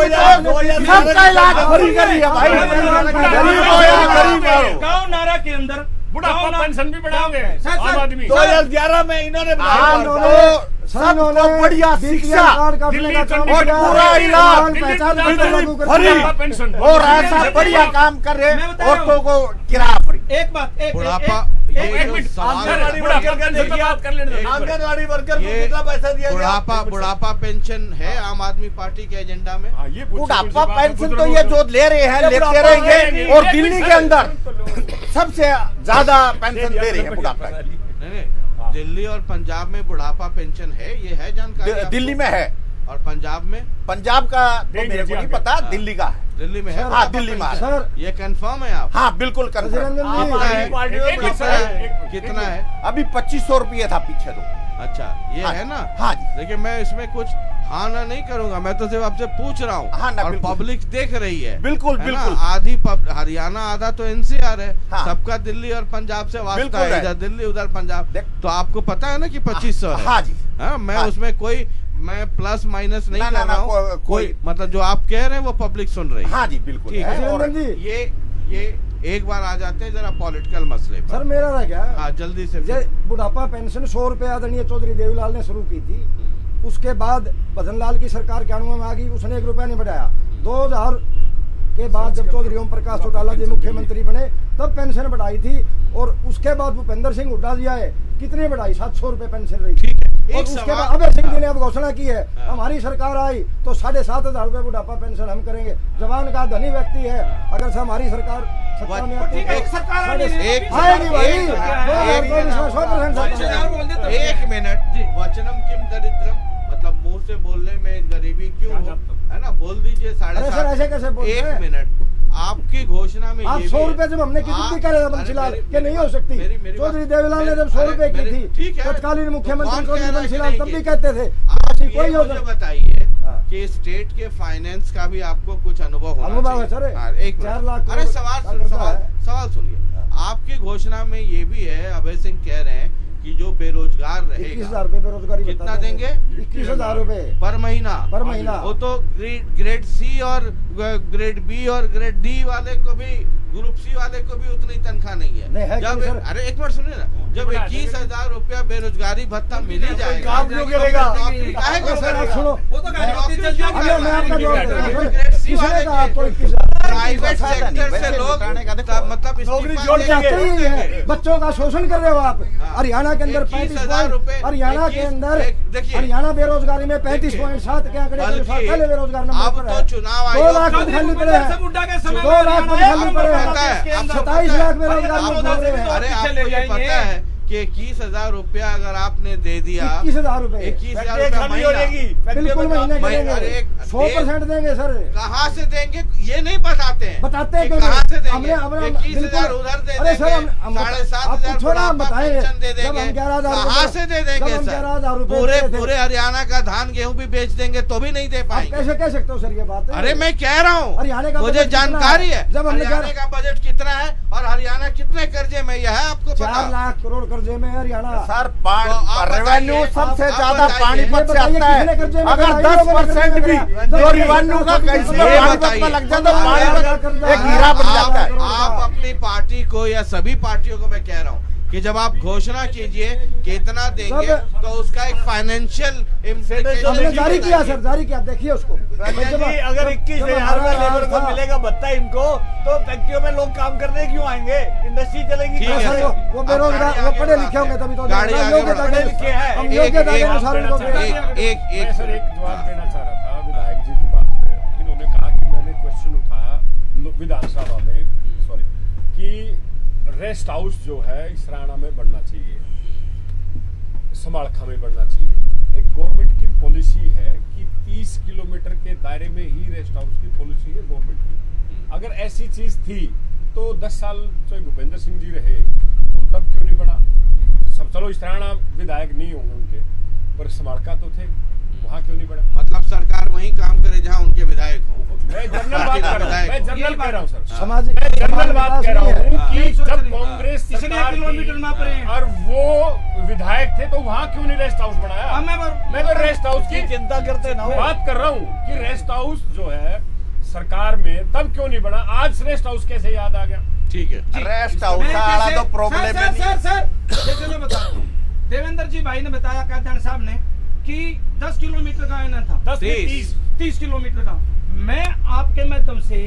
सबका इलाज फ्री करी है भाई, गरीब हो या गरीब हो। गाँव नारा के अंदर बुढ़ापा पेंशन भी बढ़ाओगे आम आदमी। 2011 में इन्होंने सबको बढ़िया शिक्षा और पूरा इलाज फ्री, और ऐसा बढ़िया काम कर रहे हैं, औरतों को किराया फ्री। एक बात, बुढ़ापा आंगनवाड़ी वर्कर को कितना पैसा दिया गया? बुढ़ापा पेंशन है आम आदमी पार्टी के एजेंडा में। बुढ़ापा पेंशन तो ये जो ले रहे हैं लेते रहेंगे, और दिल्ली के अंदर सबसे ज्यादा पेंशन दे रहे हैं बुढ़ापा। नहीं, दिल्ली और पंजाब में बुढ़ापा पेंशन है, ये है जानकारी? दिल्ली में है, और पंजाब में? पंजाब का तो मेरे को नहीं पता, दिल्ली का है। दिल्ली में है? हाँ दिल्ली में सर, ये कंफर्म है आप? हाँ बिल्कुल कंफर्म। कितना है? अभी 2500 रुपये था पीछे तो। अच्छा, ये हाँ, है ना? हाँ जी। देखिए, मैं इसमें कुछ हाँ ना नहीं करूंगा, मैं तो सिर्फ आपसे पूछ रहा हूँ। हाँ, और पब्लिक देख रही है। बिल्कुल बिल्कुल। आधी हरियाणा, आधा तो NCR है। हाँ। सबका दिल्ली और पंजाब से वास्ता है, इधर दिल्ली उधर पंजाब। तो आपको पता है ना कि 2500 है? हाँ जी। हाँ, मैं उसमें कोई मैं प्लस माइनस नहीं कर रहा हूँ, कोई मतलब जो आप कह रहे हैं वो पब्लिक सुन रही है। हाँ जी बिल्कुल। ठीक है, और ये एक बार आ जाते हैं जरा पॉलिटिकल मसले पर। सर मेरा रह गया। हाँ जल्दी से। बुढ़ापा पेंशन 100 रुपए आदरणीय चौधरी देवीलाल ने शुरू की थी, उसके बाद भजनलाल की सरकार के अनुमान में आ गई, उसने 1 रुपया नहीं बढ़ाया। 2000 के बाद जब चौधरी ओम प्रकाश चौटाला जी मुख्यमंत्री बने तब पेंशन बढ़ाई थी, और उसके बाद भूपेंद्र सिंह हुड्डा जी आए, कितनी बढ़ाई? 700 रुपए पेंशन रही थी। और उसके बाद अभय सिंह जी ने अब घोषणा की है, हमारी सरकार आई तो 7500 रुपए बुढ़ापा पेंशन हम करेंगे। जवान का धनी व्यक्ति है, अगर से हमारी सरकार सत्ता में आती है, आएगी भाई 100%। एक मिनट, वचनम किम दरिद्रम, मतलब मुंह से बोलने में गरीबी क्यों हो, है ना? बोल दीजिए 7.5। ऐसे कैसे बोल? 1 मिनट, आपकी घोषणा में आप ये 100 भी रुपए जब हमने कितनी करे बंसीलाल के नहीं हो सकती। चौधरी देवीलाल ने जब 100 रुपए की थी तत्कालीन मुख्यमंत्री चौधरी बंसीलाल तब भी कहते थे कोई हो। बताइए कि स्टेट के फाइनेंस का भी आपको कुछ अनुभव है सर। एक 4 लाख। अरे सवाल सुनिए, आपकी घोषणा में ये भी है, अभय सिंह कह रहे हैं कि जो बेरोजगार रहेगा 21,000 रुपए बेरोजगारी कितना देंगे? 21,000 रुपए पर महीना। वो तो ग्रेड सी और ग्रेड बी और ग्रेड डी वाले को भी, ग्रुप सी वाले को भी उतनी तंखा नहीं है। जब अरे एक मिनट सुनिए ना, जब 21,000 रुपया बेरोजगारी भत्ता मिल ही जाएगा, प्राइवेट सेक्टर से लोग मतलब नौकरी जोड़ देंगे। बच्चों का शोषण कर रहे हो आप। हरियाणा के अंदर 35 रुपए, हरियाणा के अंदर हरियाणा बेरोजगारी में 35.7 के आंकड़े के अनुसार पहले बेरोजगार नंबर पर है। 2 लाख खाली पड़े हैं, 2 लाख खाली पड़े हैं, 27 लाख बेरोजगार लोग घूम रहे हैं। अरे आपको ये पता है कि 21,000 रुपया अगर आपने दे दिया, 21,000 रुपए, 21,000 रुपया महीना, बिल्कुल महीने के देंगे, 100% देंगे सर। कहाँ से देंगे ये नहीं बताते हैं, बताते हैं कहाँ से देंगे। हमने 21,000 उधर दे अरे सर, देंगे, 7,500 थोड़ा बताएंगे दे देंगे, कहाँ से दे देंगे सर? पूरे हरियाणा का धान गेहूँ भी बेच देंगे तो भी नहीं दे पाएंगे। कैसे कह सकते हो सर ये बात? अरे मैं कह रहा हूँ, हरियाणा का मुझे जानकारी है जब हरियाणा का बजट कितना है और हरियाणा कितने कर्जे में, यह है आपको पता? 4 लाख करोड़ कर्जे में हरियाणा। सर रेवेन्यू सबसे ज्यादा पानीपत से आता है। अगर 10% भी जो रेवेन्यू का पानीपत में लग जाए तो पानीपत एक हीरा बन जाता है। आप अपनी पार्टी को या सभी पार्टियों को मैं कह रहा हूँ कि जब आप घोषणा कीजिए कितना देंगे तो उसका एक फाइनेंशियल हमने जारी किया सर, जारी किया, देखिए उसको। अगर 21,000 रुपए लेबर को मिलेगा भत्ता इनको, तो फैक्ट्रियों में लोग काम करने क्यों आएंगे? इंडस्ट्री चलेगी। वो बेरोजगार, वो पढ़े लिखे होंगे तभी तो गाड़ी पढ़े लिखे हैं, हम योग्यता के अनुसार उनको एक जवाब देना चाह रहा था विधायक जी की बात पे। इन्होंने कहा कि मैंने क्वेश्चन उठाया विधानसभा में, सॉरी, कि रेस्ट हाउस जो है इस राणा में बनना चाहिए, समालखा में बनना चाहिए। एक गवर्नमेंट की पॉलिसी है कि 30 किलोमीटर के दायरे में ही रेस्ट हाउस की पॉलिसी है गवर्नमेंट की। अगर ऐसी चीज थी तो 10 साल चाहे भूपेंद्र सिंह जी रहे तो तब क्यों नहीं बना? सब चलो इस राणा विधायक नहीं होंगे उनके, पर समालखा तो थे, वहाँ क्यों नहीं बना? मतलब सरकार वहीं काम करे जहाँ उनके विधायक हो। मैं जनरल बात कर रहा हूँ, मैं जनरल कह रहा हूँ सर, सामाजिक जनरल बात कह रहा हूँ कि जब कांग्रेस सरकार किलोमीटर में थी और वो विधायक थे तो वहाँ क्यों नहीं रेस्ट हाउस बनाया? मैं तो रेस्ट हाउस की चिंता करते ना बात कर रहा हूँ कि रेस्ट हाउस जो है सरकार में तब क्यों नहीं बना? आज रेस्ट हाउस कैसे याद आ गया? ठीक है, रेस्ट हाउस वाला तो प्रॉब्लम है नहीं। सर जैसे मैं बता रहा हूँ, देवेंद्र जी भाई ने बताया कैप्टन साहब ने कि 10 किलोमीटर का आना था, 30 किलोमीटर का। मैं आपके माध्यम से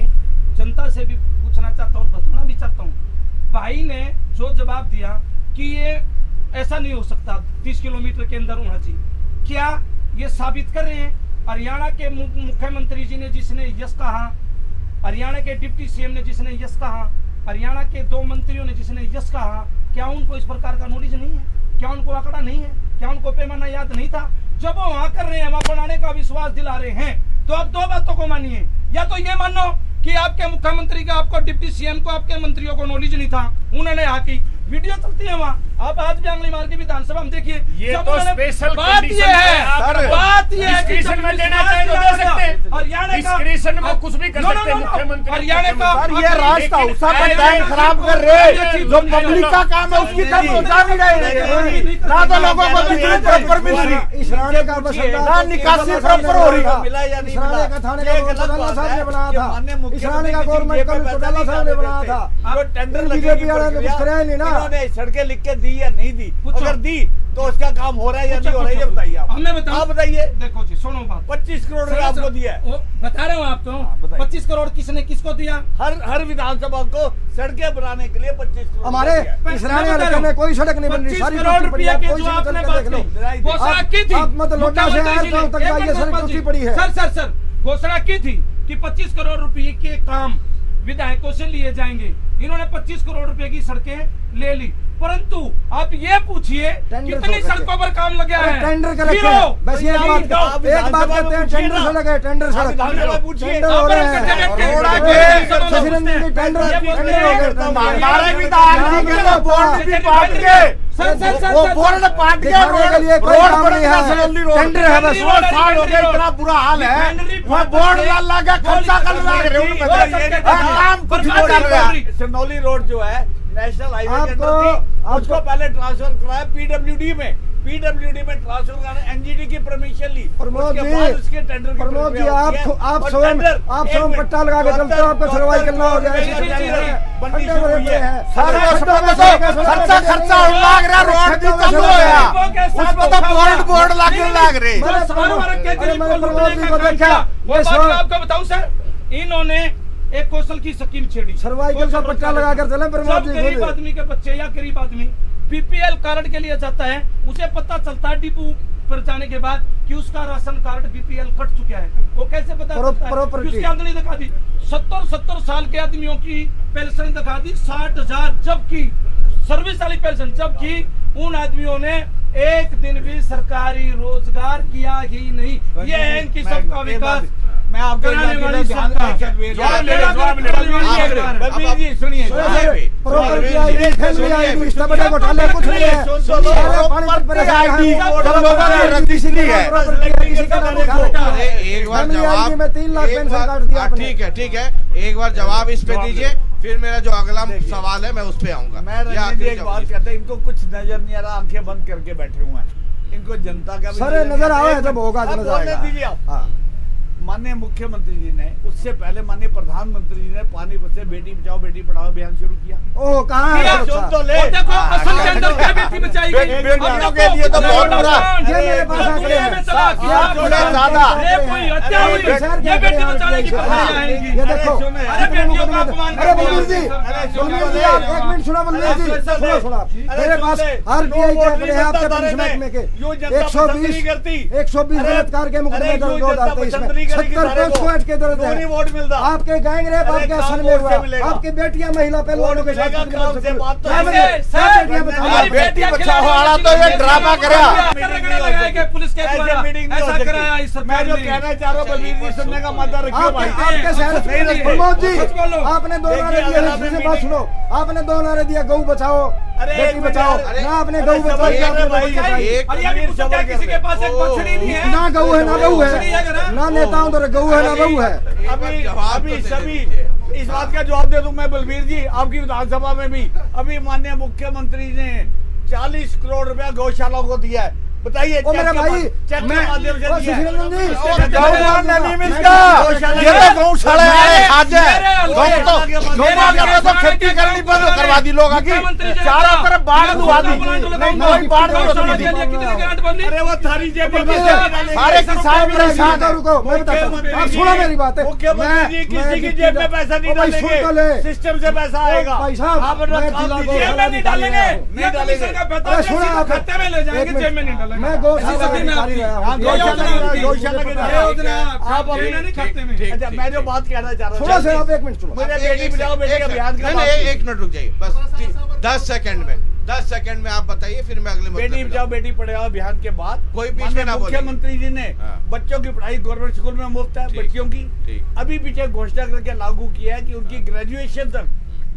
जनता से भी पूछना चाहता हूँ, बताना भी चाहता हूँ। भाई ने जो जवाब दिया कि ये ऐसा नहीं हो सकता, 30 किलोमीटर के अंदर होना चाहिए, क्या ये साबित कर रहे हैं? हरियाणा के मुख्यमंत्री जी ने जिसने यस कहा, हरियाणा के डिप्टी सीएम ने जिसने यस कहा, हरियाणा के 2 मंत्रियों ने जिसने यस कहा, क्या उनको इस प्रकार का नॉलेज नहीं है? क्या उनको आंकड़ा नहीं है? क्या उनको पैमाना याद नहीं था? जब वो वहां कर रहे हैं, वहां बनाने का विश्वास दिला रहे हैं, तो आप 2 बातों को मानिए। या तो ये मानो कि आपके मुख्यमंत्री का, आपको डिप्टी सीएम को, आपके मंत्रियों को नॉलेज नहीं था, उन्होंने यहाँ की वीडियो चलती है वहाँ, आप आज भी आंगली मार के विधानसभा में देखिए। ये तो स्पेशल बात ये है, बात ये है कि डिस्क्रिशन में देना चाहे तो दे सकते हैं, हरियाणा का डिस्क्रिशन में कुछ भी कर सकते हैं मुख्यमंत्री। हरियाणा का ये रास्ता उसा पर टाइम खराब कर रहे, जो पब्लिक का काम है उसकी तरफ पहुंचा नहीं रहे, ना तो लोगों को बिजली प्रॉपर मिल रही, इस राणे का ना निकासी प्रॉपर हो रही। इस राणे का थाने का चौटाला साहब ने बनाया था, इस राणे का गवर्नमेंट का चौटाला साहब ने बनाया था। टेंडर बीजेपी वाले ने कुछ कराया नहीं ना, सड़कें लिख के दी या नहीं दी, अगर दी तो उसका काम हो रहा है या नहीं हो रहा है, ये बताइए आप। हमें बताओ, बताइए। देखो जी, सुनो बात, 25 करोड़ का आपको दिया है, बता रहे हो आपको। 25 करोड़ किसने किसको दिया? हर विधानसभा को सड़कें बनाने के लिए 25 करोड़। हमारे इस राणे में कोई सड़क नहीं बन रही, सारी करोड़ रुपया की जो आपने बात घोषणा की थी, मतलब लोटा से तक जाइए, सड़क टूटी पड़ी है। सर घोषणा की थी कि 25 करोड़ रुपए के काम विधायकों से लिए जाएंगे। इन्होंने 25 करोड़ रुपए की सड़कें ले ली, परंतु आप ये पूछिए कितनी सड़कों पर काम लगा है? टेंडर का रखे हैं। बस ये बात कहते हैं, टेंडर से लगे, टेंडर से लगे, टेंडर हो रहे हैं, शशिरंजन जी टेंडर हो गए। हमारे भी बोर्ड भी पाट के वो बोर्ड पाट के रोड पर टेंडर है, बस 2 साल हो गए, इतना बुरा हाल है। वहाँ बोर्ड लगा खर्चा कर काम कुछ नहीं कर रहा। सिरनौली रोड जो है नेशनल हाईवे के अंदर थी, उसको पहले ट्रांसफर कराया पीडब्ल्यूडी में, पीडब्ल्यूडी में ट्रांसफर कराया, एनजीटी की परमिशन ली, प्रमोद उसके टेंडर जी आप स्वयं पट्टा लगा के चलते हो, आपको सर्वाइव करना हो जाएगा। खर्चा लाग रहा, रोड भी चालू है, उसमें तो बोर्ड लाग रहे। आपको बताऊं सर, इन्होंने एक कौशल की स्कीम छेड़ी, सर्वाइकल का पट्टा लगाकर चले। गरीब आदमी के बच्चे या गरीब आदमी बीपीएल कार्ड के लिए जाता है, उसे पता चलता है डिपो पर जाने के बाद कि उसका राशन कार्ड बीपीएल कट चुका है। वो कैसे पता चलता है? उसकी आमदनी दिखा दी, 70 साल के आदमियों की पेंशन दिखा दी 60,000, जबकि सर्विस वाली पेंशन, जबकि उन आदमियों ने एक दिन भी सरकारी रोजगार किया ही नहीं। ये है इनकी सबका विकास। मैं आपको वाली सरकार सुनिए, घोटाले कुछ नहीं है, एक बार जवाब में 3 लाख पेंशन काट दिया। ठीक है, एक बार जवाब इस पे दीजिए, फिर मेरा जो अगला सवाल है मैं उस पे आऊंगा। मैं एक बात कहता हूँ, इनको कुछ नजर नहीं आ रहा, आंखें बंद करके बैठे हुए हैं, इनको जनता का सर नजर आए जब होगा दीजिए आप। माननीय मुख्यमंत्री जी ने, उससे पहले माननीय प्रधानमंत्री जी ने पानीपत से बेटी बचाओ बेटी पढ़ाओ अभियान शुरू किया। ओ कहाँ है? सुन तो ले, देखो असल के अंदर क्या बेटी बचाई गई, बेटियों के लिए तो बहुत बुरा, ये मेरे पास आंकड़े हैं। ज्यादा कोई हत्या हुई, ये बेटी बचाने की प्रक्रिया आएगी। ये देखो, अरे बेटियों का अपमान अरे बलवीर जी आप 1 मिनट सुना, बलवीर जी सुना, मेरे पास आरबीआई के आंकड़े हैं आपके पनिशमेंट में के 120 बलात्कार के मुकदमे दर्ज हो जाते हैं, इसमें 70 पोस्ट के दर्ज है। वोट मिलता, आपके गैंग रेप आपके सन में हुआ, आपकी बेटियां महिला पहलुओं के साथ बेटी बचाओ वाला तो ये ड्रामा करा पुलिस के ऐसा कराया इस सरकार मैं जो कहना चाह रहा हूँ बलवीर जी, सुनने का मत रखियो भाई। आपके शहर प्रमोद जी आपने 2 नारे दिए, से बात सुनो, आपने 2 नारे दिया, गौ बचाओ बेटी बचाओ, ना आपने गौ बचाओ किसी के पास एक बछड़ी नहीं है, ना गौ है ना गौ है, ना नेताओं तो गौ है ना गौ है। अभी सभी इस बात का जवाब दे दूं मैं बलवीर जी, आपकी विधानसभा में भी अभी माननीय मुख्यमंत्री ने 40 करोड़ रुपया गौशालाओं को दिया है। बताइए मेरे भाई, चेक के माध्यम से ये तो गौशाला तो खेती करनी बंद करवा दी लोगों की, चारों तरफ बाढ़ दुआ दी, कोई बाढ़ नहीं। अरे वो थारी जेब में सारे किसान परेशान। रुको मैं बताता हूं, आप सुनो मेरी बात है। मुख्यमंत्री जी किसी की जेब में पैसा नहीं डालेंगे, सिस्टम से पैसा आएगा। भाई साहब जेब में नहीं डालेंगे, नहीं डालेंगे, सुना आप खाते में ले जाएंगे, जेब में नहीं डालेंगे। मैं गौशाला आप अच्छा मैं जो बात कहना चाह रहा हूँ, थोड़ा सा आप 1 मिनट सुनो, मुझे बेटी बचाओ बेटी अभियान का 1 मिनट रुक जाइए बस, 10 सेकंड में आप बताइए, फिर मैं अगले बेटी बचाओ बेटी पढ़ाओ अभियान के बाद कोई बीच में ना बोले। मुख्यमंत्री जी ने बच्चों की पढ़ाई गवर्नमेंट स्कूल में मुफ्त है बच्चियों की, अभी पीछे घोषणा करके लागू किया है कि उनकी ग्रेजुएशन तक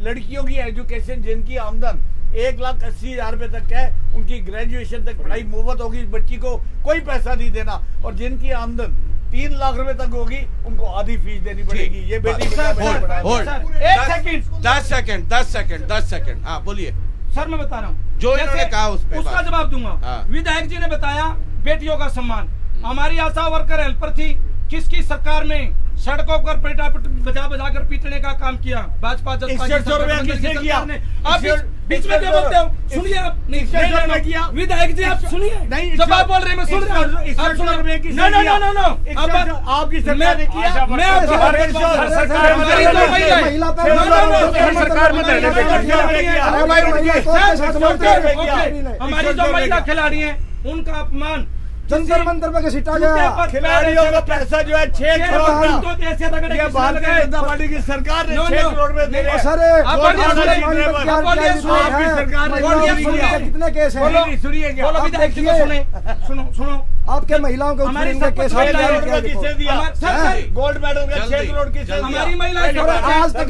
लड़कियों की एजुकेशन, जिनकी आमदन 1,80,000 रुपए तक है, उनकी ग्रेजुएशन तक पढ़ाई मुफ्त होगी, बच्ची को कोई पैसा नहीं देना, और जिनकी आमदन 3 लाख रुपए तक होगी उनको आधी फीस देनी पड़ेगी। ये बेटी 10 सेकंड हाँ बोलिए सर, मैं बता रहा हूँ जो इन्होंने कहा उस पे उसका जवाब दूंगा। विधायक जी ने बताया बेटियों का सम्मान, हमारी आशा वर्कर हेल्पर थी, किसकी सरकार में सड़कों पर बजा कर पीटने का काम किया, भाजपा किसने किया? आप बीच में क्या बोलते हो? सुनिए आप, नहीं किया विधायक जी, आप सुनिए, नहीं जब आप बोल रहे हैं मैं सुन रहा हूँ, आप सुन रहे हैं। आपकी सरकार ने किया, मैं हमारी जो महिला खिलाड़ी है उनका अपमान जंतर मंतर पे घसीटा गया। खिलाड़ियों का पैसा जो है 6 करोड़ का, ये भारतीय जनता पार्टी की सरकार ने 6 करोड़ में दे दिया। सर कितने केस हैं? सुनो आपके महिलाओं के हमारी केस किसने दिया? गोल्ड मेडल का 6 करोड़ किसने दिया? हमारी महिलाएं आज तक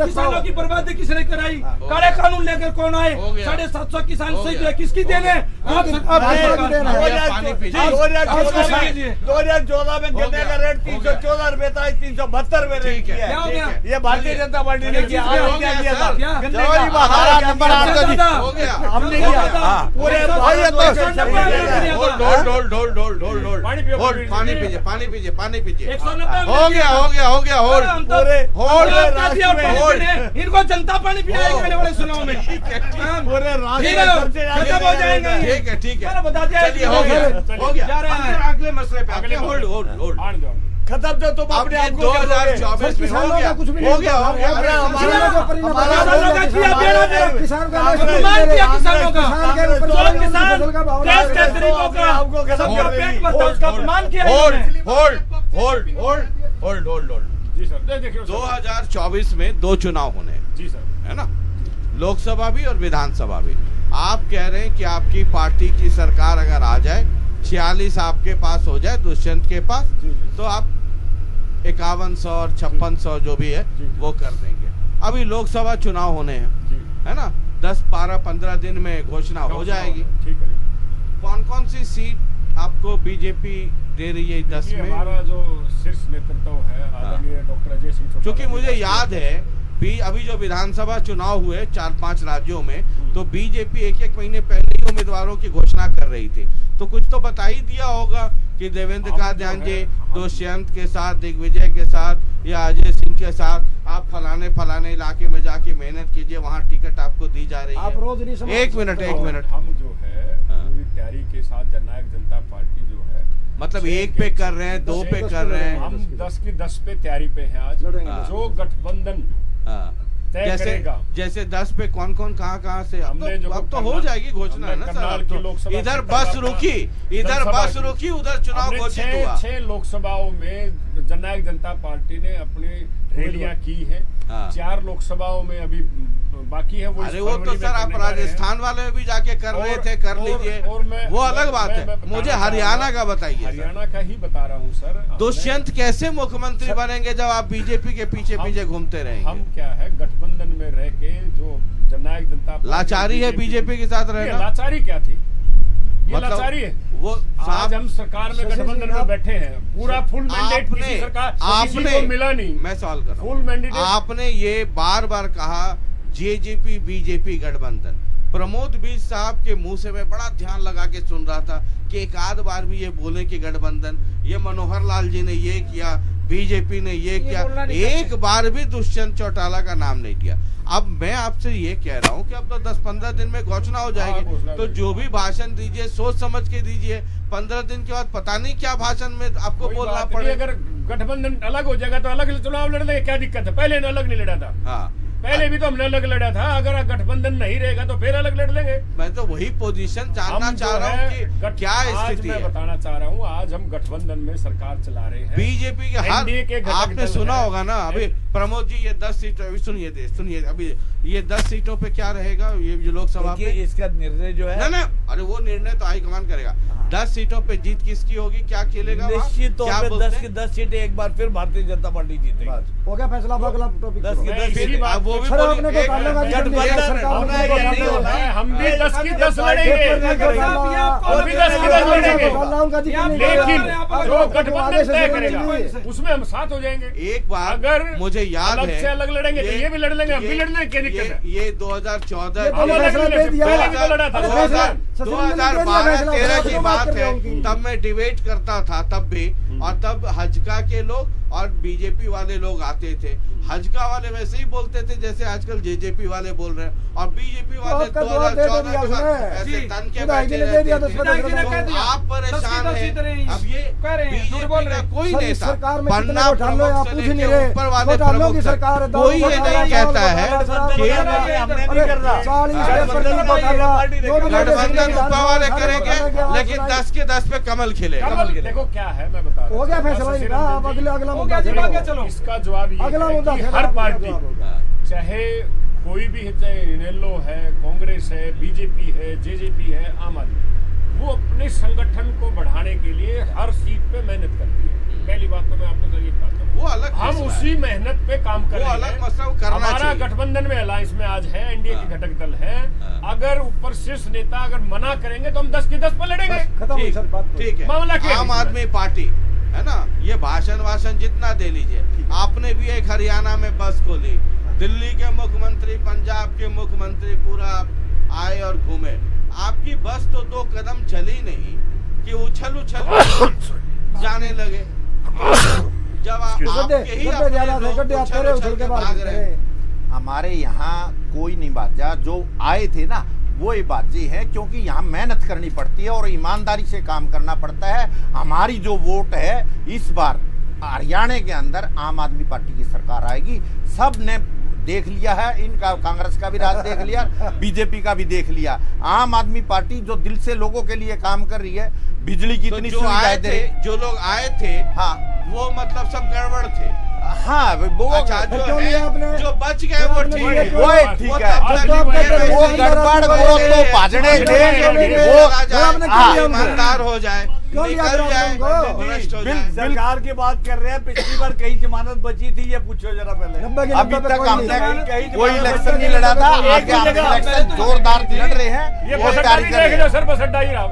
किसानों की बर्बादी किसने कराई? काले कानून लेकर कौन आए? 750 किसान शहीद हुए, किसकी देन है? 2014 में गन्ने का रेट 314 रुपए था, 372 में रेट किया है। ये भारतीय जनता पार्टी ने किया। आपने क्या किया था? हमने किया पूरे पानी पीजिए। हो गया इनको जनता पानी पिलाएगी आने वाले चुनाव में। पूरे ठीक है बता दिया, चलिए हो गया अगले मसले पे आगे होल्ड खत्म तो तुम अपने आप को 2024 में हो गया कुछ भी हो गया। जी सर, देखिए 2024 में 2 चुनाव होने हैं। जी सर, है ना, लोकसभा भी और विधानसभा भी। आप कह रहे हैं कि आपकी पार्टी की सरकार अगर आ जाए, 46 आपके पास हो जाए, दुष्यंत के पास, तो आप 5100 और 5600 जो भी है वो कर देंगे। अभी लोकसभा चुनाव होने हैं, है ना, 10, 12, 15 दिन में घोषणा हो जाएगी। ठीक है। कौन सी सीट आपको बीजेपी दे रही है 10 में? हमारा जो शीर्ष नेतृत्व है आदरणीय डॉक्टर अजय सिंह चौटाला, क्योंकि मुझे याद है अभी जो विधानसभा चुनाव हुए 4-5 राज्यों में, तो बीजेपी एक महीने पहले ही उम्मीदवारों की घोषणा कर रही थी। तो कुछ तो बता ही दिया होगा कि देवेंद्र कादियान जी दुष्यंत के साथ, दिग्विजय के साथ या अजय सिंह के साथ आप फलाने इलाके में जाके मेहनत कीजिए, वहाँ टिकट आपको दी जा रही है। आप रोज नहीं समझ। एक मिनट हम जो है पूरी तैयारी के साथ जननायक जनता पार्टी जो है, मतलब 1 पे कर रहे हैं, 2 पे कर रहे हैं, हम 10 की 10 पे तैयारी पे हैं आज। जो गठबंधन तय करेगा, जैसे 10 पे कौन कहाँ से, हमने जो अब तो हो जाएगी घोषणा है ना सर। इधर बस रुकी उधर चुनाव घोषित हुआ। 6 लोकसभाओं में जननायक जनता पार्टी ने अपनी रैलियां की है। 4 लोकसभाओं में अभी बाकी है। अरे वो तो सर आप राजस्थान वाले में भी जाके कर रहे थे, कर लीजिए, वो अलग बात है। मुझे हरियाणा का बताइए। हरियाणा का ही बता रहा हूँ सर। दुष्यंत कैसे मुख्यमंत्री बनेंगे जब आप बीजेपी के पीछे घूमते रहेंगे? हम क्या है, गठबंधन में रह के जो जननायक जनता लाचारी है बीजेपी के साथ रहना। लाचारी क्या थी? ये मतलब लाचारी है। वो आज हम सरकार में गठबंधन में बैठे हैं, पूरा फुल मैंडेट किसी सरकार किसी को मिला नहीं। मैं सवाल कर रहा हूं, फुल मैंडेट आपने ये बार कहा जेजेपी बीजेपी गठबंधन। प्रमोद बीज साहब के मुंह से मैं बड़ा ध्यान लगा के सुन रहा था कि एक आध बार भी ये बोले कि गठबंधन। ये मनोहर लाल जी ने ये किया, बीजेपी ने ये किया, एक बार भी दुष्यंत चौटाला का नाम नहीं लिया। अब मैं आपसे ये कह रहा हूँ कि अब तो 10-15 दिन में घोषणा हो जाएगी, तो जो भी भाषण दीजिए सोच समझ के दीजिए। 15 दिन के बाद पता नहीं क्या भाषण में आपको बोलना पड़े। अगर गठबंधन अलग हो जाएगा तो अलग चुनाव लड़ लेंगे, क्या दिक्कत है? पहले अलग नहीं लड़ा था। हाँ, पहले भी तो हमने अलग लड़ा था। अगर गठबंधन नहीं रहेगा तो फिर अलग लड़ लेंगे। मैं तो वही पोजीशन जानना चाह रहा हूँ कि क्या स्थिति है। मैं बताना चाह रहा हूँ, आज हम गठबंधन में सरकार चला रहे हैं बीजेपी के हाथ। आपने सुना होगा ना अभी प्रमोद जी, ये 10 सीटों, सुनिए अभी ये 10 सीटों पे क्या रहेगा ये लोकसभा पे? इसका निर्णय जो है ना, अरे वो निर्णय तो हाईकमान करेगा। 10 सीटों पे जीत किसकी होगी, क्या खेलेगा? निश्चित तौर पे 10 की 10 सीटें एक बार फिर भारतीय जनता पार्टी जीतेगी। हो गया फैसला। अगला टॉपिक 10 की 10 सीटें। वो भी हम भी 10 की 10 लड़ेंगे, लेकिन जो गठबंधन तय करेगा उसमें हम साथ हो जाएंगे। एक बार अगर मुझे याद अलग है से अलग लड़ेंगे तो ये भी लड़ लेंगे, हम भी लड़ लेंगे, क्या दिक्कत है? ये 2014 2012-13 की बात है, तब मैं डिबेट करता था तब भी, और तब हजका के लोग और बीजेपी वाले लोग आते थे। हजका वाले वैसे ही बोलते थे जैसे आजकल जेजेपी वाले बोल रहे हैं, और बीजेपी वाले 2014 के बाद ऐसे तन के बैठे रहते थे। आप परेशान हैं। अब ये बीजेपी का कोई नेता पन्ना प्रमुख से लेकर ऊपर वाले प्रमुख तक कोई ये नहीं कहता है गठबंधन ऊपर वाले करेंगे, लेकिन 10 के 10 पे कमल खिलेगा। देखो क्या है, मैं बता हो गया फैसला, अब अगला मुद्दा चलो। इसका जवाब ये अगला है मुद्दा कि हर पार्टी, चाहे कोई भी है, चाहे इनेलो है, कांग्रेस है, बीजेपी है, जेजेपी है, आम आदमी, वो अपने संगठन को बढ़ाने के लिए हर सीट पे मेहनत करती है। पहली बात तो मैं आपको सही कहता हूँ, वो अलग हम उसी मेहनत पे काम कर रहे हैं। अलग मसला करना हमारा चाहिए। गठबंधन में अलायंस में आज है, एनडीए के घटक दल है। अगर ऊपर शीर्ष नेता अगर मना करेंगे तो हम 10 के 10 पर लड़ेंगे। खत्म हुई सर बात। ठीक है, मामला क्या है? आम आदमी पार्टी है ना, ये भाषण जितना दे लीजिए। आपने भी एक हरियाणा में बस खोली, दिल्ली के मुख्यमंत्री, पंजाब के मुख्यमंत्री पूरा आए और घूमे। आपकी बस तो 2 कदम चली नहीं कि उछल जाने लगे। जब आपके ही भाग रहे। हमारे यहाँ कोई नहीं बाजा, जो आए थे ना वो ये बाजी है, क्योंकि यहाँ मेहनत करनी पड़ती है और ईमानदारी से काम करना पड़ता है। हमारी जो वोट है इस बार हरियाणा के अंदर आम आदमी पार्टी की सरकार आएगी। सब ने देख लिया है, इनका कांग्रेस का भी राज देख लिया, बीजेपी का भी देख लिया। आम आदमी पार्टी जो दिल से लोगों के लिए काम कर रही है, बिजली की इतनी सुविधाएं दे, जो लोग आए थे हाँ वो मतलब सब गड़बड़ थे। हाँ वो अच्छा, जो बच गए वो ठीक है, वो ठीक है। वो गड़बड़ वो तो भाजने थे, वो ईमानदार हो जाए, निकल जाए, भ्रष्ट हो जाए। सरकार की बात कर रहे हैं, पिछली बार कहीं जमानत बची थी, ये पूछो जरा पहले। अभी तक हमने कोई इलेक्शन नहीं लड़ा था, आगे हम इलेक्शन जोरदार लड़ रहे हैं। ये बस अड्डा नहीं देख लो सर, बस अड्डा ही रहा।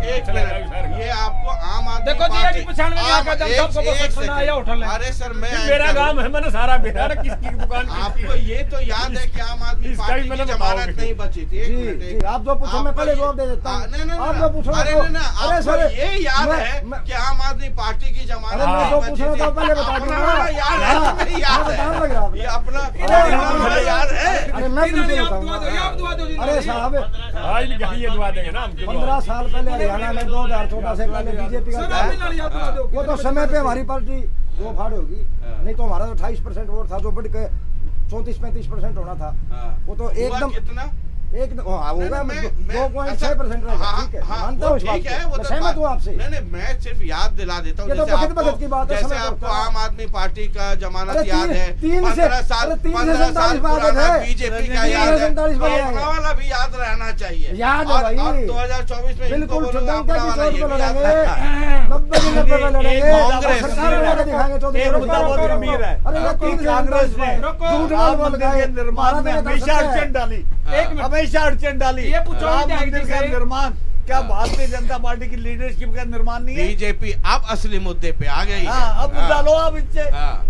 ये आपको आम आदमी देखो जी, अभी पछाड़ में आकर जब सबको बस सुना आया उठल। अरे सर, मैं मेरा काम है, मैंने सारा मेरा किसकी दुकान आपको ये तो याद है कि आम आदमी पार्टी की जमानत नहीं बची थी। जी, आप जो पूछो मैं पहले जवाब दे देता हूँ। आप जो पूछो, अरे आपको ये याद है कि आम आदमी पार्टी की जमानत नहीं बची थी? पहले बता दूं याद है, ये अपना याद है। अरे मैं अरे साहब, आज ये दुआ देंगे ना हम। 15 साल पहले हरियाणा में 2014 से पहले बीजेपी का वो तो समय पे हमारी पार्टी दो फाड़ होगी, नहीं तो हमारा तो 28% वोट था, जो बढ़ के 34-35% होना था। वो तो एकदम कितना होगा 2.6% रहेगा। ठीक है, मानता हूँ इस बात को, मैं सहमत हूँ आपसे। नहीं, मैं सिर्फ याद दिला देता हूँ, ये तो बखत की बात है। जैसे आपको आम आदमी पार्टी का जमानत याद है, 15 साल पुराना बीजेपी का याद है, अपना वाला भी याद रहना चाहिए। याद है भाई, 2024 में बिल्कुल अपना वाला ये भी याद लड़ेंगे, 90 पे लड़ेंगे। एक मुद्दा बहुत गंभीर है। कांग्रेस ने राम मंदिर के निर्माण में हमेशा अड़चन डाली, हमेशा अड़चन डाली। ये पूछो राम मंदिर का निर्माण क्या भारतीय जनता पार्टी की लीडरशिप का निर्माण नहीं है? बीजेपी अब असली मुद्दे पे आ गई। हाँ, अब डालो आप इससे।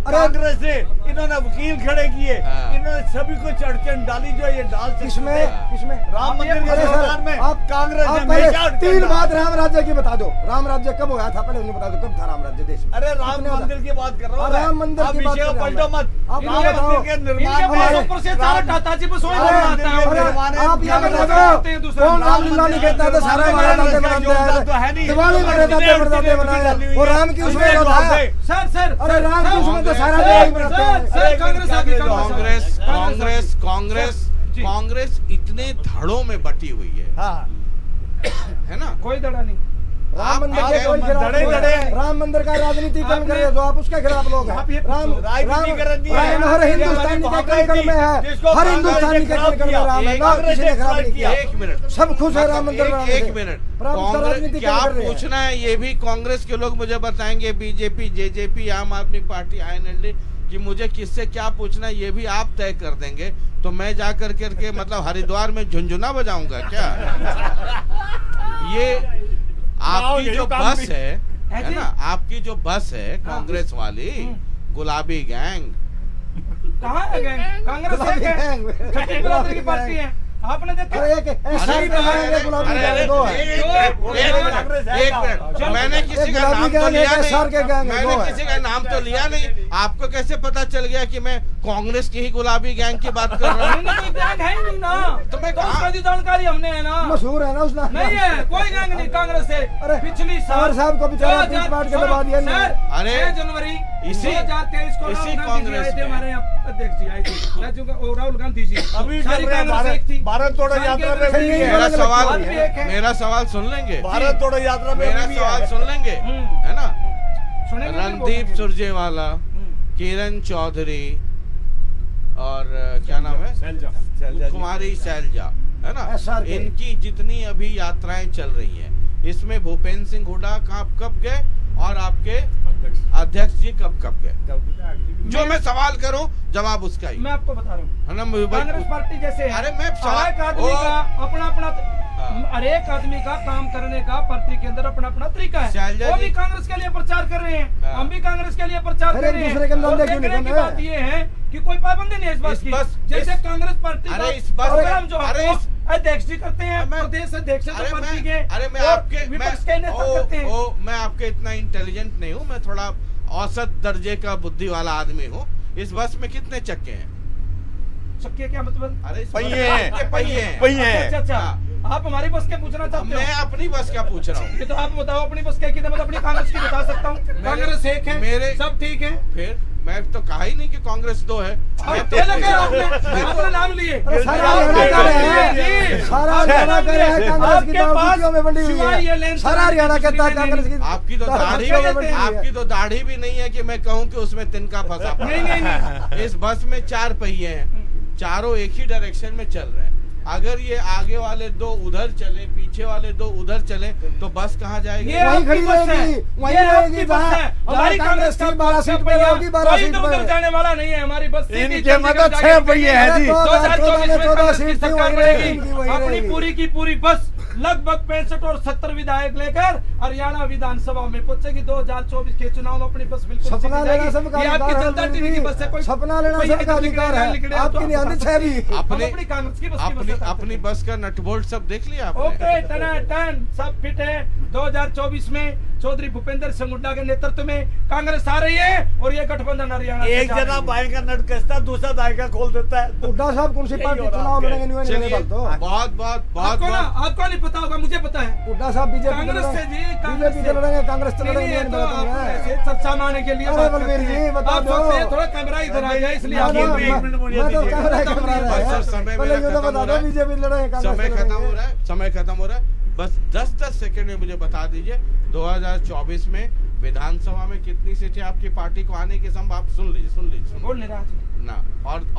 कांग्रेस ने इन्होंने वकील खड़े किए, इन्होंने सभी कुछ अड़चन डाली जो ये डाल सकते। किसमें राम मंदिर के निर्माण में आप कांग्रेस ने पहले हमेशा 3 बात राम राज्य की बता दो। राम राज्य कब हुआ था, पहले उन्हें बता दो, कब था राम राज्य देश में? अरे राम मंदिर की बात कर रहा हूँ, राम मंदिर की बात विषय पलटो मत। आप राम मंदिर के निर्माण में आप यहाँ कौन रामलीला नहीं कहता था, सारा हमारा दिवाली बनाते बनाए और राम की उसमें सर अरे राम की उसमें तो सारा कांग्रेस इतने धड़ों में बटी हुई है, है ना? कोई धड़ा नहीं। राम मंदिर के कोई खिलाफ, राम मंदिर का राजनीतिकरण कर रहे हो, आप उसके खिलाफ लोग हैं। राम हर हिंदुस्तानी के कण में है, हर हिंदुस्तानी के कण में राम है, ना किसी ने खराब नहीं किया। 1 मिनट, सब खुश है राम मंदिर में। 1 मिनट, क्या पूछना है ये भी कांग्रेस के लोग मुझे बताएंगे, बीजेपी, जेजेपी, आम आदमी पार्टी, INLD, कि मुझे किससे क्या पूछना है ये भी आप तय कर देंगे। तो मैं जा करके मतलब हरिद्वार में झुनझुना बजाऊंगा क्या? ये आपकी जो बस है ना, आपकी जो बस है कांग्रेस वाली, गुलाबी गैंग कहाँ है गैंग? कांग्रेस की पार्टी है। आपने देखा अरे एक एसआर के गैंग है, गुलाबी गैंग दो है। एक मिनट, मैंने किसी का नाम तो लिया नहीं, मैंने किसी का नाम तो लिया नहीं। आपको कैसे पता चल गया कि मैं कांग्रेस की ही गुलाबी गैंग की बात कर रहा हूँ? कोई गैंग है ही नहीं ना, तो मैं उसकी जानकारी हमने है ना, मशहूर है ना उसने। नहीं है कोई गैंग नहीं कांग्रेस से। अरे पिछली साल साहब को बेचारा पीट पाट के दबा दिया नहीं। अरे 6 जनवरी इसी 2023 को इसी राहुल गांधी जी कांग्रेस आए थे, में। हमारे यहाँ अध्यक्ष जी आए थे, राहुल गांधी जी। अभी सारी चल रहे हैं कांग्रेस एक थी। भारत जोड़ो यात्रा में भी है। मेरा सवाल सुन लेंगे, भारत जोड़ो यात्रा में मेरा भी सवाल है। सुन लेंगे, है ना? सुनेंगे फिर रणदीप बोलेंगे। सुरजेवाला, किरण चौधरी और क्या नाम है, शैलजा कुमारी शैलजा, है ना? SRK। इनकी जितनी अभी यात्राएं चल रही हैं, इसमें भूपेंद्र सिंह हुड्डा कब गए और आपके अध्यक्ष जी कब गए? जो मैं सवाल करूं जवाब उसका ही, मैं आपको बता रहा हूँ, है ना? कांग्रेस पार्टी जैसे है, अरे मैं हर एक आदमी का अपना अपना, हर एक आदमी का काम करने का पार्टी के अंदर अपना अपना तरीका है। शैलजा वो जी- भी कांग्रेस के लिए प्रचार कर रहे हैं, हाँ। हम भी कांग्रेस के लिए प्रचार अरे कर रहे हैं। दूसरे के नाम और लेके देखने निकल की रहे बात हैं। ये है कि कोई पाबंदी नहीं है इस बात की। जैसे कांग्रेस पार्टी का अरे इस बस प्रोग्राम जो अरे है इस- अध्यक्ष जी करते हैं, मैं- प्रदेश अध्यक्ष है अरे तो पार्टी मैं के, और विपक्ष के नेता करते हैं। मैं आपके इतना इंटेलिजेंट नहीं हूँ, मैं थोड़ा औसत दर्जे का बुद्धि वाला आदमी हूँ। इस बस में कितने चक्के हैं? चक्के क्या मतलब? अरे इस बस पहिए में हैं। कितने पहिए हैं? पहिए हैं। अच्छा अच्छा, आप हमारी बस के पूछना चाहते मैं हो? अपनी बस का पूछ रहा हूँ। ये तो आप बताओ अपनी बस क्या की, मतलब अपनी कांग्रेस की बता सकता हूँ। कांग्रेस एक है, मेरे- सब ठीक है। फिर मैं तो कहा ही नहीं कि कांग्रेस 2 है। मैं तो ये लगे आपने नाम लिए। सारा हरियाणा का है, सारा हरियाणा का है कांग्रेस की तो कुर्सियों में बंधी हुई सिवाय ये है। लेन सारा हरियाणा कहता है कांग्रेस की आपकी तो दाढ़ी कुर्सियों में बंधी हुई है। आपकी तो दाढ़ी भी नहीं है कि मैं कहूँ कि उसमें तिनका फंसा पड़ा। नहीं। इस बस में 4 पहिए हैं, चारों एक ही डायरेक्शन में चल रहे हैं। अगर ये आगे वाले 2 उधर चले, पीछे वाले 2 उधर चले, तो बस कहाँ जाएगी? ये वहीं आपकी खड़ी बस है, रहेगी, वहीं ये रहेगी आपकी बस है। हमारी कांग्रेस की 12 सीट पे होगी, 12 कोई सीट इधर उधर पे। जाने वाला नहीं है। हमारी बस सीधी इनके चंडीगढ़ मतलब जाके 6 पहिए हैं जी। 2024 में 14 कांग्रेस की सीट सरकार वहीं बनेगी। रहेगी, वहीं अपनी रहेगी। पूरी की पूरी बस लगभग 65 और 70 विधायक लेकर हरियाणा विधानसभा में पहुंचेगी। 2024 के चुनाव में अपनी बस बिल्कुल सपना सीधी लेना जाएगी। सबका ये आपकी अधिकार जनता टीवी की बस है। कोई सपना लेना कोई सबका इधर अधिकार है। निकले, आपकी नहीं आती 6 भी। अपनी कांग्रेस की बस की बस है। अपनी बस का नट बोल्ट सब देख लिया आपने? ओके, टन सब फिट है। 2024 में चौधरी भूपेंद्र सिंह हुड्डा के नेतृत्व में कांग्रेस आ रही है और ये गठबंधन हरियाणा से एक जा रही जना है। बाएं का नट कसता, दूसरा दाएं का खोल देता है। हुड्डा साहब कौन सी यही पार्टी हो रहा चुनाव है। लड़ेंगे नहीं चलिए, लड़ेंगे तो आपको ना, आपको नहीं पता होगा, मुझे पता है। हुड्डा साहब बीजेपी कांग्रेस से जी, बीजेपी से लड़ेंगे, कांग्रेस से नहीं, लड़ेंगे नहीं, नहीं तो आप लड़ेंगे। ऐसे चर्चा में आने के लिए अरे बात बलबीर करते जी, हैं। बता आप दो। सोचते हैं थोड़ा कैमरा इधर आ जाए, इसलिए आप ना, बोल रहे हैं। एक मिनट मुझे मैं तो दीजिए। कैमरा बताओ कैमरा मुझे, रहा है। बस सर, समय पहले मेरा ये तो खत्म बता हो दो रहा है। बीजेपी लड़ेंगे कांग्रेस समय से खत्म लड़ेंगे। हो रहा है, समय खत्म हो रहा है। बस 10 सेकंड में मुझे बता दीजिए, 2024 में विधानसभा में कितनी सीटें आपकी पार्टी को आने की संभावना? आप सुन लीजिए बोल नहीं रहा जी। ना।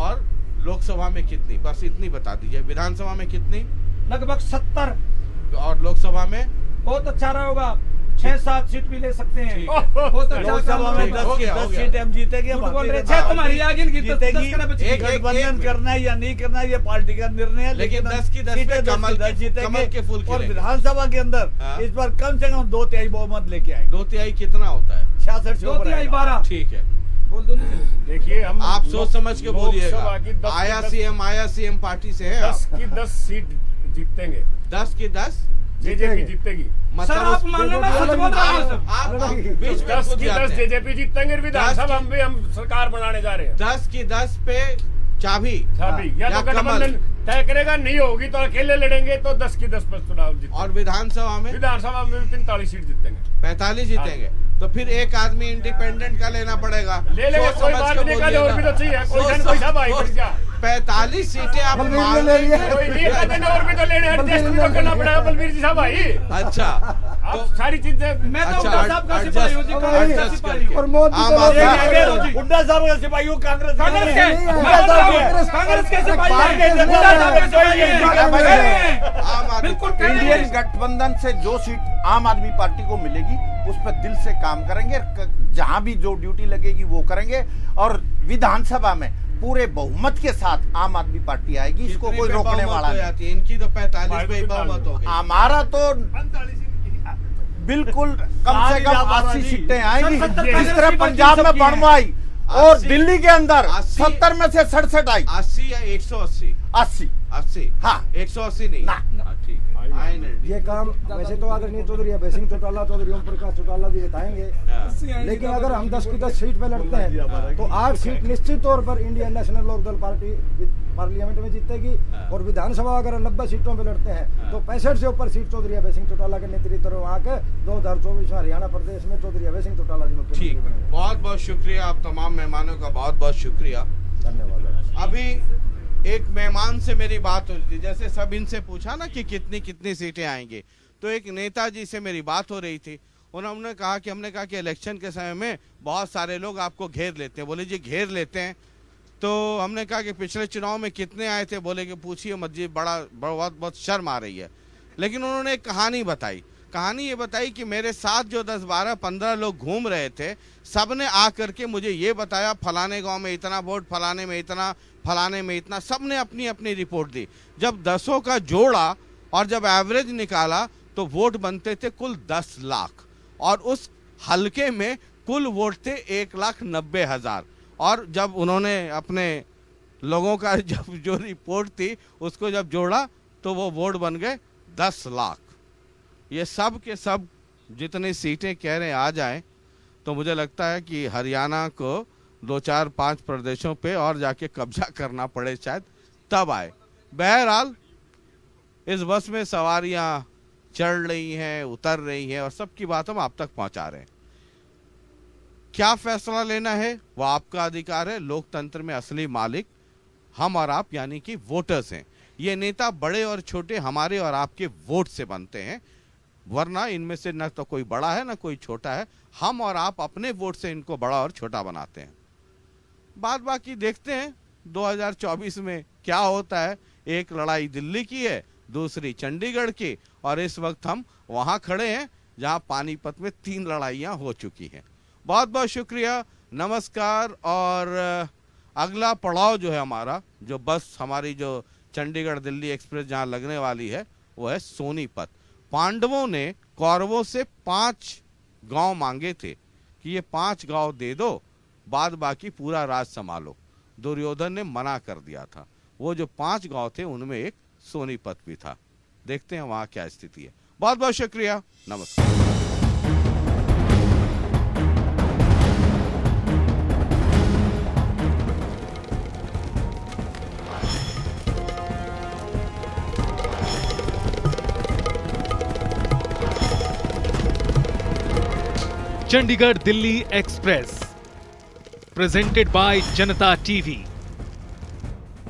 और लोकसभा में कितनी? बस इतनी बता दीजिए। विधानसभा में कितनी लगभग 70। और लोकसभा में? बहुत अच्छा रहा होगा, 6-7 सीट भी ले सकते हैं। ठीक है। बहुत अच्छा लोकसभा काम में होगा। 10 की 10 सीटें हम जीतेंगे। झूठ बोल रहे हैं। भारतीय 6 तुम्हारी आगे की जीतेगी। बचेगी। गठबंधन करना है या नहीं करना है ये पार्टी का निर्णय है। लेकिन 10 की 10 सीटें पे 10 कमल की 10 जीतेंगे। कमल के फूल और खिलेंगे। विधानसभा के अंदर हाँ। इस बार कम से कम 2/3 बहुमत लेके आएंगे। 2/3 कितना होता है? 66 से ऊपर 2/3 आएगा। 12। ठीक है, बोल दो नहीं। देखिए हम आप सोच समझ के लोकसभा की बोलिएगा। 10 आया सीएम पार्टी से है आप। 10 की 10 सीट जीतेंगे। 10 की 10 जेजेपी जीतेगी। सर आप मान लो, मैं सच बोल रहा हूँ। आप बीच में 10 कूद की 10 जाते हैं। जेजेपी जीतेंगे। विधानसभा की- में हम सरकार बनाने जा रहे हैं। 10 की 10 पे चाबी चाबी या या तो कमल। गठबंधन तय करेगा, नहीं होगी तो अकेले लड़ेंगे, तो 10 की 10 पर चुनाव जीतेंगे। और विधानसभा में विधानसभा में 45 सीट जीतेंगे। 45 जीतेंगे। तो फिर एक आदमी इंडिपेंडेंट का लेना पड़ेगा। ले लेंगे, सोच कोई समझ बात के नहीं, का और भी तो चाहिए। कोई सोच- सन कोई सब आई सोच- बढ़ जा। 45 सीटें आप बलबीर मान ने ले लिया। कोई नहीं, एक आदमी ने और भी तो लेने हैं। बलबीर टेस्ट भी ने तो करना पड़ेगा बलबीर जी साहब भाई। अच्छा, आप सारी चीजें मैं तो अच्छा, हुड्डा साहब का adjust- सिपाही हूँ जी, कांग्रेस का adjust सिपाही हूँ। और मोदी आम तो आदमी लोग- पार्टी- आगे हुड्डा साहब का सिपाही हूँ, कांग्रेस कांग्रेस के नहीं है। मैं बोल रहा हूँ, कांग्रेस के सिपाही हैं। भारतीय जनता हुड्डा साहब के पार्टी सिपाही हैं। है। कह रहे हैं। आम आदमी बिल्कुल कह रहे इंडियन हैं। गठबंधन से जो सीट आम आदमी पार्टी को मिलेगी उस पर दिल से काम करेंगे। जहां भी जो ड्यूटी लगेगी वो करेंगे। और विधानसभा में पूरे बहुमत के साथ आम आदमी पार्टी आएगी। इसको कितनी कोई पे रोकने बहुमत वाला हो नहीं। जाती है? इनकी तो 45 पे ही बहुमत हो गई। हमारा तो बिल्कुल कम से कम 80 सीटें आएंगी। सर, 70 जिस तरह की बात पंजाब में सबकी है। 92 आई और 80 दिल्ली के अंदर 80 70 में से 67 आई। 80 या 180? 80 80? हाँ। 180 नहीं? ना। हाँ, ठीक। I90। ये काम वैसे तो आदरणीय चौधरी अभय सिंह चौटाला, चौधरी ओम प्रकाश चौटाला जी बताएंगे, हाँ। लेकिन अगर हम 10 की 10 सीट पे लड़ते हैं तो 8 सीट निश्चित तौर पर इंडियन नेशनल लोक दल पार्टी पार्लियामेंट में जीतेगी, और विधानसभा अगर 90 सीटों पे लड़ते हैं तो 65 से ऊपर सीट चौधरी अभय सिंह चौटाला के नेतृत्व में वहाँ के 2024 में हरियाणा प्रदेश में चौधरी अभय सिंह चौटाला जी मुख्यमंत्री ठीक, बनेंगे। बहुत बहुत शुक्रिया। आप तमाम मेहमानों का बहुत बहुत शुक्रिया। धन्यवाद। अभी एक मेहमान से मेरी बात हो रही थी, जैसे सब इनसे पूछा ना कि कितनी कितनी सीटें आएंगी, तो एक नेताजी से मेरी बात हो रही थी। उन्होंने कहा कि हमने कहा कि इलेक्शन के समय में बहुत सारे लोग आपको घेर लेते हैं। बोले जी घेर लेते हैं, तो हमने कहा कि पिछले चुनाव में कितने आए थे? बोले कि पूछिए मत जी, बहुत शर्म आ रही है। लेकिन उन्होंने एक कहानी बताई। कहानी ये बताई कि मेरे साथ जो 10, 12, 15 लोग घूम रहे थे, सब ने आकर के मुझे ये बताया फलाने गांव में इतना वोट, फलाने में इतना, फलाने में इतना, सब ने अपनी अपनी रिपोर्ट दी। जब 10 का जोड़ा और जब एवरेज निकाला तो वोट बनते थे कुल 10 लाख, और उस हलके में कुल वोट थे 1,90,000। और जब उन्होंने अपने लोगों का जब जो रिपोर्ट थी उसको जब जोड़ा तो वो वोट बन गए 10 लाख। ये सब के सब जितनी सीटें कह रहे आ जाएं तो मुझे लगता है कि हरियाणा को 2, 4, 5 प्रदेशों पे और जाके कब्जा करना पड़े, शायद तब आए। बहरहाल इस बस में सवारियां चढ़ रही हैं, उतर रही हैं, और सबकी बात हम आप तक पहुंचा रहे हैं। क्या फैसला लेना है वो आपका अधिकार है। लोकतंत्र में असली मालिक हम और आप यानी कि वोटर्स हैं। ये नेता बड़े और छोटे हमारे और आपके वोट से बनते हैं, वरना इनमें से न तो कोई बड़ा है न कोई छोटा है। हम और आप अपने वोट से इनको बड़ा और छोटा बनाते हैं। बात बाकी देखते हैं 2024 में क्या होता है। एक लड़ाई दिल्ली की है, दूसरी चंडीगढ़ की, और इस वक्त हम वहां खड़े हैं जहां पानीपत में 3 लड़ाइयां हो चुकी हैं। बहुत बहुत शुक्रिया, नमस्कार। और अगला पड़ाव जो है हमारा, जो बस हमारी जो चंडीगढ़ दिल्ली एक्सप्रेस जहां लगने वाली है वो है सोनीपत। पांडवों ने कौरवों से 5 गांव मांगे थे कि ये 5 गांव दे दो, बाद बाकी पूरा राज संभालो। दुर्योधन ने मना कर दिया था। वो जो 5 गांव थे उनमें एक सोनीपत भी था। देखते हैं वहां क्या स्थिति है। बहुत बहुत शुक्रिया, नमस्कार। Chandigarh Delhi express presented by Janta TV,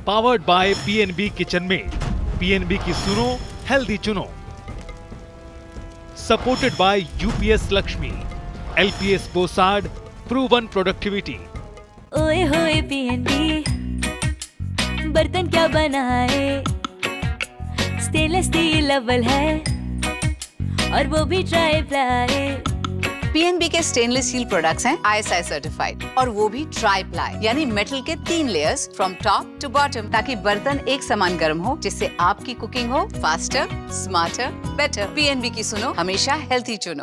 powered by PNB kitchenmate. PNB की सुनो, हेल्दी चुनो। Supported by UPS Lakshmi, LPS Bossard, proven productivity. ओए होए पीएनबी, बर्तन क्या बनाए, स्टेनलेस स्टील अव्वल है और वो भी ट्राई प्लाई। पीएनबी के स्टेनलेस स्टील प्रोडक्ट्स हैं ISI सर्टिफाइड, और वो भी ट्राई प्लाई यानी मेटल के 3 layers from top to bottom, ताकि बर्तन एक समान गर्म हो, जिससे आपकी कुकिंग हो फास्टर, स्मार्टर, बेटर। पीएनबी की सुनो, हमेशा हेल्थी चुनो।